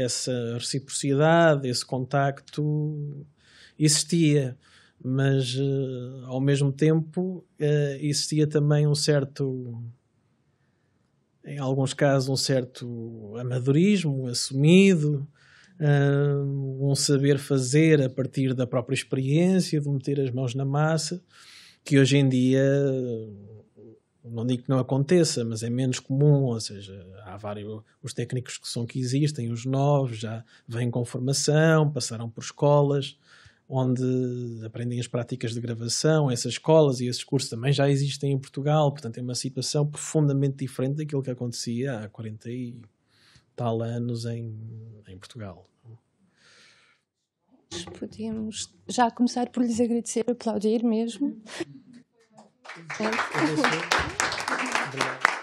reciprocidade, esse contacto existia, mas ao mesmo tempo existia também um certo, em alguns casos, um certo amadorismo assumido, um saber fazer a partir da própria experiência, de meter as mãos na massa, que hoje em dia, não digo que não aconteça, mas é menos comum. Ou seja, há vários, os técnicos que existem, os novos, já vêm com formação, passaram por escolas onde aprendem as práticas de gravação. Essas escolas e esses cursos também já existem em Portugal, portanto é uma situação profundamente diferente daquilo que acontecia há 40 e tal anos em Portugal. Podíamos já começar por lhes agradecer, aplaudir mesmo. Obrigado.